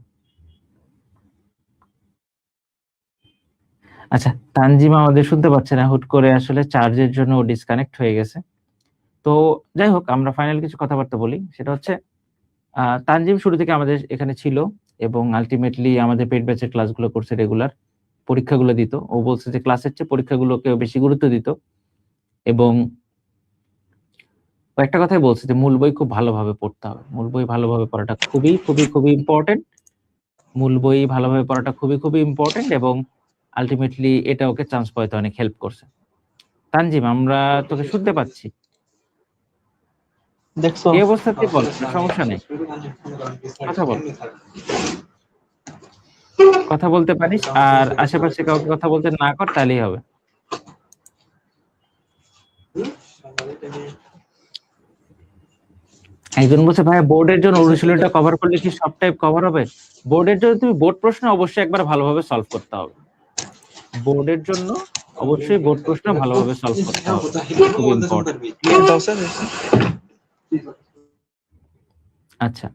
আচ্ছা, তানজিম আমাদের শুনতে পাচ্ছে না, হুট করে আসলে চার্জের জন্য ও ডিসকানেক্ট হয়ে গেছে। তো যাই হোক, আমরা ফাইনাল কিছু কথাবার্তা বলি। সেটা হচ্ছে তানজিম শুরু থেকে আমাদের এখানে ছিল এবং আলটিমেটলি আমাদের পেড ব্যাচের ক্লাসগুলো করছে রেগুলার, পরীক্ষাগুলো দিত। ও বলছে যে ক্লাসের চেয়ে পরীক্ষাগুলোকে বেশি গুরুত্ব দিত এবং ও একটা কথাই বলছে যে মূল বই খুব ভালোভাবে পড়তে হবে। মূল বই ভালোভাবে পড়াটা খুবই খুবই খুবই ইম্পর্টেন্ট। মূল বই ভালোভাবে পড়াটা খুবই খুবই ইম্পর্টেন্ট এবং আলটিমেটলি এটা ওকে চান্স পাইতে অনেক হেল্প করছে। তানজিম, আমরা তোকে শুনতে পাচ্ছি। দেখছো? এই অবস্থাতে বল, সমস্যা নেই, কথা বল, কথা বলতে পারিস। আর আশেপাশে কাউকে কথা বলতে না কর, তাহলেই হবে। একজন বলছে, ভাই বোর্ডের জন্য অনুশীলনটা কভার করলে কি সব টাইপ কভার হবে? বোর্ডের জন্য তুমি বোর্ড প্রশ্ন অবশ্যই একবার ভালোভাবে সলভ করতে হবে। বোর্ডের জন্য অবশ্যই বোর্ড প্রশ্ন ভালোভাবে সলভ করতে হবে, খুব ইম্পর্টেন্ট। আচ্ছা,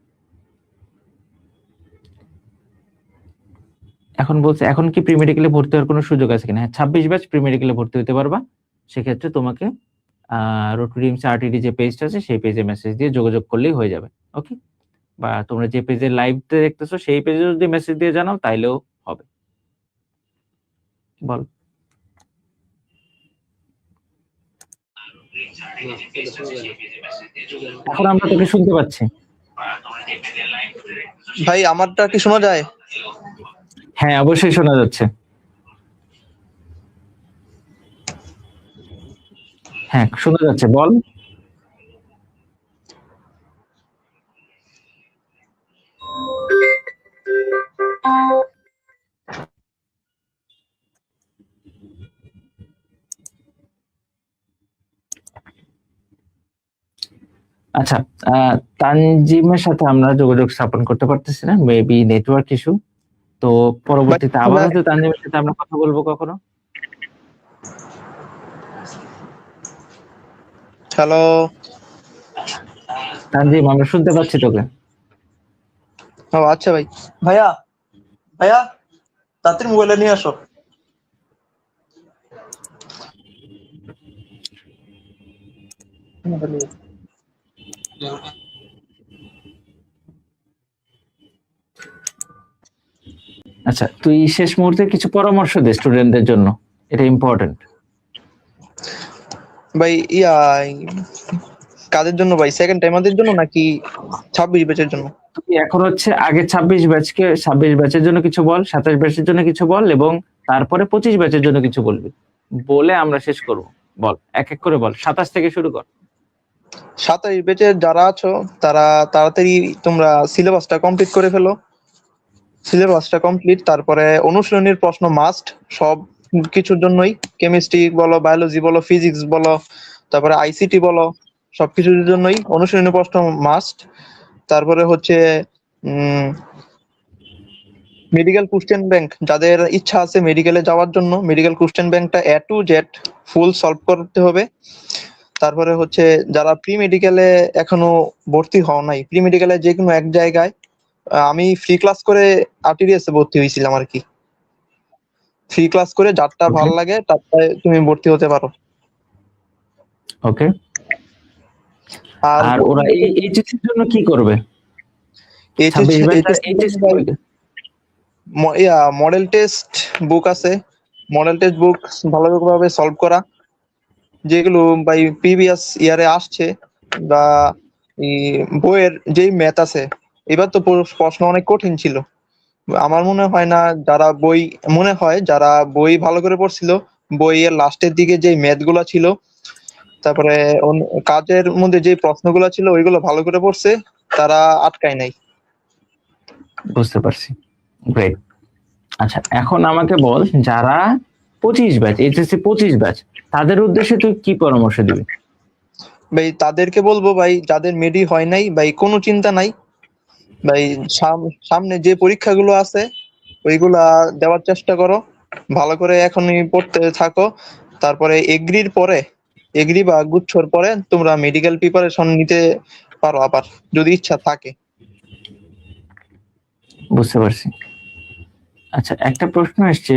এখন বলছে এখন কি প্রি মেডিকেলে ভর্তি হওয়ার কোনো সুযোগ আছে কিনা? হ্যাঁ, 26 ব্যাচ প্রি মেডিকেলে ভর্তি হতে পারবা। সেক্ষেত্রে তোমাকে রোটারিমস আরটিডি যে পেজটা আছে সেই পেজে মেসেজ দিয়ে যোগাযোগ করলেই হয়ে যাবে। ওকে, বা তোমরা যে পেজে লাইভতে দেখতেছো সেই পেজে যদি মেসেজ দিয়ে জানাও তাইলেও হবে। বল। এখন আমরা তোকে শুনতে পাচ্ছি। ভাই আমারটা কি শোনা যায়? হ্যাঁ, অবশ্যই শোনা যাচ্ছে। হ্যাঁ, শোনা যাচ্ছে, বল। আচ্ছা, তানজিমের সাথে আমরা যোগাযোগ স্থাপন করতে পারতেছি না, মেবি নেটওয়ার্ক ইস্যু। তো পরবর্তীতে আবার হয়তো তানজিমের সাথে আমরা কথা বলবো কখনো। হ্যালো তানজিম, আমরা শুনতে পাচ্ছি তোকে। ও আচ্ছা ভাই। ভাইয়া ভাইয়া তাড়াতাড়ি মোবাইলটা নিয়ে আসো। আচ্ছা, তুই শেষ মুহূর্তে কিছু পরামর্শ দে স্টুডেন্টদের জন্য, এটা ইম্পর্টেন্ট। ভাই কাদের জন্য ভাই? সেকেন্ড টাইমারদের জন্য নাকি 26 ব্যাচের জন্য? তুই এখন হচ্ছে আগে 26 ব্যাচের জন্য কিছু বল, 27 ব্যাচের জন্য কিছু বল এবং তারপরে 25 ব্যাচের জন্য কিছু বলবি। বলে আমরা শেষ করব। বল, এক এক করে বল, 27 থেকে শুরু কর। 27 ব্যাচে যারা আছো তারা তাড়াতাড়ি তোমরা সিলেবাসটা কমপ্লিট করে ফেলো। সিলেবাসটা কমপ্লিট, তারপরে অনুশীলনীর প্রশ্ন মাস্ট সব কিছুর জন্যই। কেমিস্ট্রি বলো, বায়োলজি বলো, ফিজিক্স বলো, তারপরে আইসিটি বলো, সবকিছুর জন্যই অনুশীলনী প্রশ্ন মাস্ট। তারপরে হচ্ছে মেডিকেল কোশ্চেন ব্যাংক, যাদের ইচ্ছা আছে মেডিকেলে যাওয়ার জন্য মেডিকেল কোশ্চেন ব্যাংকটা A to Z full solve করতে হবে। তারপরে হচ্ছে যারা প্রি মেডিকেলে এখনো ভর্তি হও নাই, প্রি মেডিকেলে যে কোনো এক জায়গায়, আমি ফ্রি ক্লাস করে আরটিডিএস এ ভর্তি হয়েছিলাম আর কি। ফ্রি ক্লাস করে যারটা Okay. ভালো লাগে তারটায় তুমি ভর্তি হতে পারো। ওকে, আর আর ওরা এই এইচএসসি এর জন্য কি করবে? 26 ব্যাচটা এইচএসসি করবে। মডেল টেস্ট বুক আছে, মডেল টেস্ট বুক ভালোভাবে সলভ করা, যেগুলো বাই প্রিভিয়াস ইয়ারে আসছে, বা এই বইয়ের যেই ম্যাথ আছে, এবার তো প্রশ্ন অনেক কঠিন ছিল। আমার মনে হয় না যারা বই ভালো করে পড়ছিল, বইয়ের লাস্টের দিকে যে ম্যাথ গুলা ছিল, তারপরে কাজের মধ্যে যে প্রশ্নগুলো ছিল ওইগুলো ভালো করে পড়ছে, তারা আটকায় নাই। বুঝতে পারছি, গ্রেট। আচ্ছা, এখন আমাকে বল, যারা 25 ব্যাচ, এইচএসসি 25 ব্যাচ, তাদের উদ্দেশ্যে তুই কি পরামর্শ দিবি? ভাই তাদেরকে বলবো, ভাই যাদের মেডি হয় নাই, ভাই কোনো চিন্তা নাই ভাই, সামনে যে পরীক্ষাগুলো আছে ওইগুলা দেওয়ার চেষ্টা করো, ভালো করে এখনই পড়তে থাকো। তারপরে এগ্রি বা গুচ্ছর পরে তোমরা মেডিকেল প্রিপারেশন নিতে পারো আবার, যদি ইচ্ছা থাকে। বুঝতে পারছি। আচ্ছা, একটা প্রশ্ন এসছে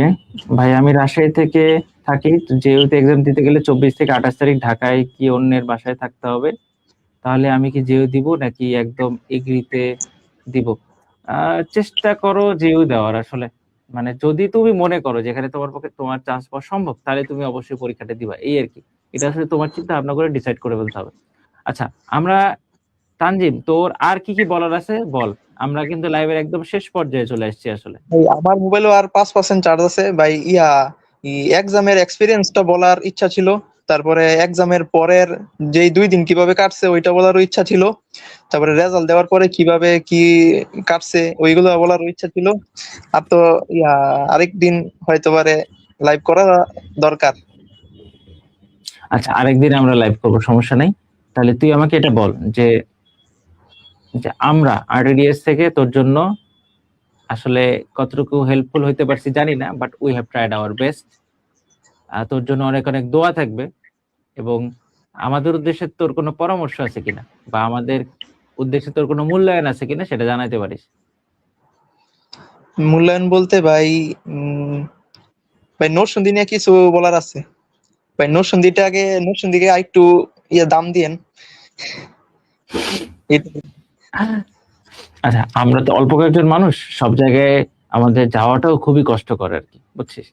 ভাই, আমি রাজশাহী থেকে থাকি, যেহেতু এক্সাম দিতে গেলে 24 থেকে 28 তারিখ ঢাকায় কি অন্যের বাসায় থাকতে হবে, তাহলে আমি কি যেও দিব নাকি একদম এগ্রিতে দিব? চেষ্টা করো যেও দেওয়ার। আসলে মানে যদি তুমি মনে করো যেখানে তোমার পক্ষে তোমার চান্স পাওয়া সম্ভব, তাহলে তুমি অবশ্যই পরীক্ষাটা দিবা, এই আর কি। এটা আসলে তোমার চিন্তা ভাবনা করে ডিসাইড করে ফেলতে হবে। আচ্ছা, আমরা তানজিম, তোর আর কি কি বলার আছে বল। আমরা কিন্তু লাইভের একদম শেষ পর্যায়ে চলে আসছি আসলে। ভাই আমার মোবাইলও আর 5% চার্জ আছে ভাই। এক্সামের এক্সপিরিয়েন্সটা বলার ইচ্ছা ছিল, তারপরে এক্সামের পরের যেই 2 দিন কিভাবে কাটছে ওইটা বলারও ইচ্ছা ছিল, তারপরে রেজাল্ট দেওয়ার পরে কিভাবে কি কাটছে ওইগুলো বলারও ইচ্ছা ছিল। আর তো আরেকদিন হয়তো পারে লাইভ করা দরকার। আচ্ছা, আরেকদিন আমরা লাইভ করবো, সমস্যা নাই। তাহলে তুই আমাকে এটা বল যে যে আমরা আরটিডিএস থেকে তোর জন্য আসলে কতটুকু হেল্পফুল হইতে পারছি জানি না, but we have tried our best. তোর জন্য অনেক অনেক দোয়া থাকবে, এবং আমাদের উদ্দেশ্যে তোর কোনো পরামর্শ আছে কিনা বা আমাদের উদ্দেশ্যে তোর কোনো মূল্যায়ন আছে কিনা সেটা জানাতে পারিস। মূল্যায়ন বলতে ভাই, ভাই নরসিংদী নিয়ে কিছু বলার আছে ভাই। নরসিংদীকে একটু দাম দিয়েন। আচ্ছা, আমরা তো অল্প কয়েকজন মানুষ, সব জায়গায় আমাদের যাওয়াটাও খুবই কষ্টকর আর কি, বুঝছিস।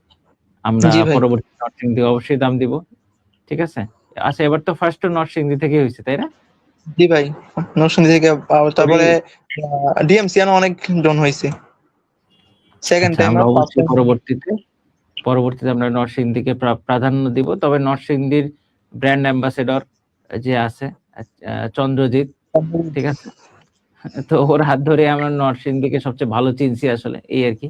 আমরা জি ভাই। পরবর্তী নরসিংদী অবশ্যই দাম দিব, ঠিক আছে। আচ্ছা, এবার তো ফার্স্ট নরসিংদী থেকে হয়েছে, তাই না? জি ভাই, নরসিংদী থেকে তারপরে ডিএমসিয়ানো অনেক জন হয়েছে। সেকেন্ড আচ্ছা, টাইম আমরা অবশ্যই পরবর্তীতে আমরা নরসিংদীকে প্রাধান্য দিব। তবে নরসিংদীর ব্র্যান্ড অ্যাম্বাসেডর যে আছে, চন্দ্রজিৎ, ঠিক আছে, তো ওর হাত ধরে আমরা নরসিংদীকে সবচেয়ে ভালো চিনছি আসলে, এই আর কি।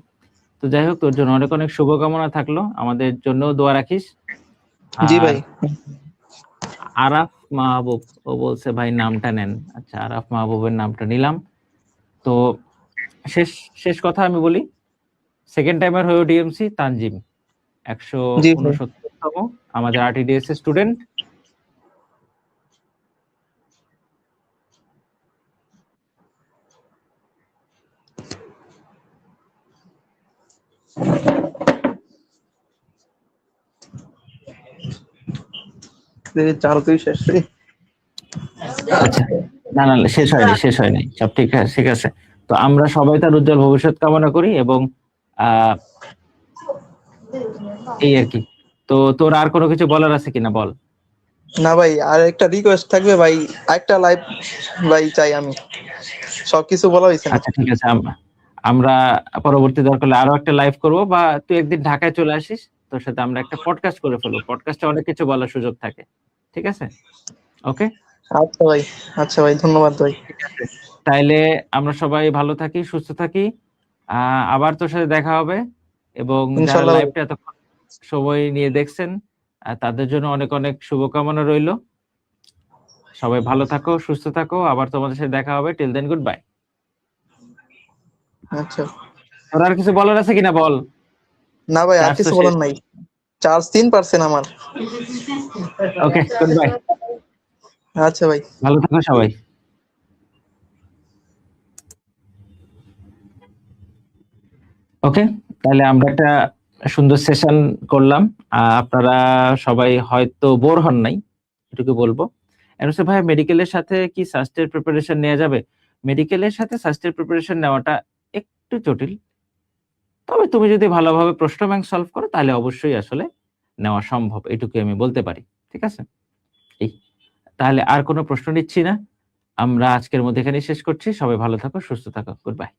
তো যাই হোক, তোর জন্য অনেক অনেক শুভকামনা থাকলো, আমাদের জন্য দোয়া রাখিস। জি আর ভাই। আরাফ মাহবুব, ও বলছে ভাই নামটা নেন। আচ্ছা, আরাফ মাহবুবের নামটা নিলাম। তো শেষ শেষ কথা আমি বলি, সেকেন্ড টাইমার হয়েও ডিএমসি তানজিম জি ভাই। 169তম আমাদের আরটিডিএস এর স্টুডেন্ট। চার তুই শেষ রে। আচ্ছা, না না না, শেষ হয়নি, সব ঠিক আছে, ঠিক আছে। তো আমরা সবাই তার উজ্জ্বল ভবিষ্যৎ কামনা করি, এবং এই আর কি। তো তোর আর কোনো কিছু বলার আছে কিনা বল। না ভাই, আর একটা রিকোয়েস্ট থাকবে ভাই, একটা লাইভ ভাই চাই আমি, সবকিছু বলা হয়েছে না। আচ্ছা, ঠিক আছে, আমরা পরবর্তী দরকার হলে আরো একটা লাইভ করব, বা তুই একদিন ঢাকায় চলে আসিস, তোর সাথে আমরা একটা পডকাস্ট করে ফেলবো, পডকাস্টে অনেক কিছু বলার সুযোগ থাকে। ঠিক আছে, ওকে। আচ্ছা ভাই, আচ্ছা ভাই, ধন্যবাদ ভাই। তাইলে আমরা সবাই ভালো থাকি, সুস্থ থাকি। আবার তোর সাথে দেখা হবে, এবং যারা ইনশাল্লাহ ভাই। লাইভটা এতক্ষণ সময় নিয়ে দেখছেন তাদের জন্য অনেক অনেক শুভকামনা রইল। সবাই ভালো থাকো, সুস্থ থাকো, আবার তোমাদের সাথে দেখা হবে। Till then, good bye. আচ্ছা। তোর আর কিছু বলার আছে কিনা বল। না ভাই, আর চার্জ তো কিছু শেষ। বলার নাই। চার্জ 3% আমার। ওকে, গুড বাই। আচ্ছা ভাই। ভালো থাকো সবাই। ওকে, তাহলে আমরা একটা সুন্দর সেশন করলাম। আপনারা সবাই হয়তো বোর হন নাই, এটুকু বলবো। ভাই, মেডিকেলের সাথে কি সাস্টের প্রিপারেশন নেওয়া যাবে? মেডিকেলের সাথে সাস্টের প্রিপারেশন নেওয়াটা একটু জটিল, তবে তুমি যদি ভালোভাবে প্রশ্ন ব্যাংক সলভ করো তাহলে অবশ্যই আসলে নেওয়া সম্ভব, এটুকু আমি বলতে পারি। ঠিক আছে, এই তাহলে আর কোনো প্রশ্ন নিচ্ছি না, আমরা আজকের মধ্যে এখানে শেষ করছি। সবাই ভালো থাকো, সুস্থ থাকো, গুড বাই।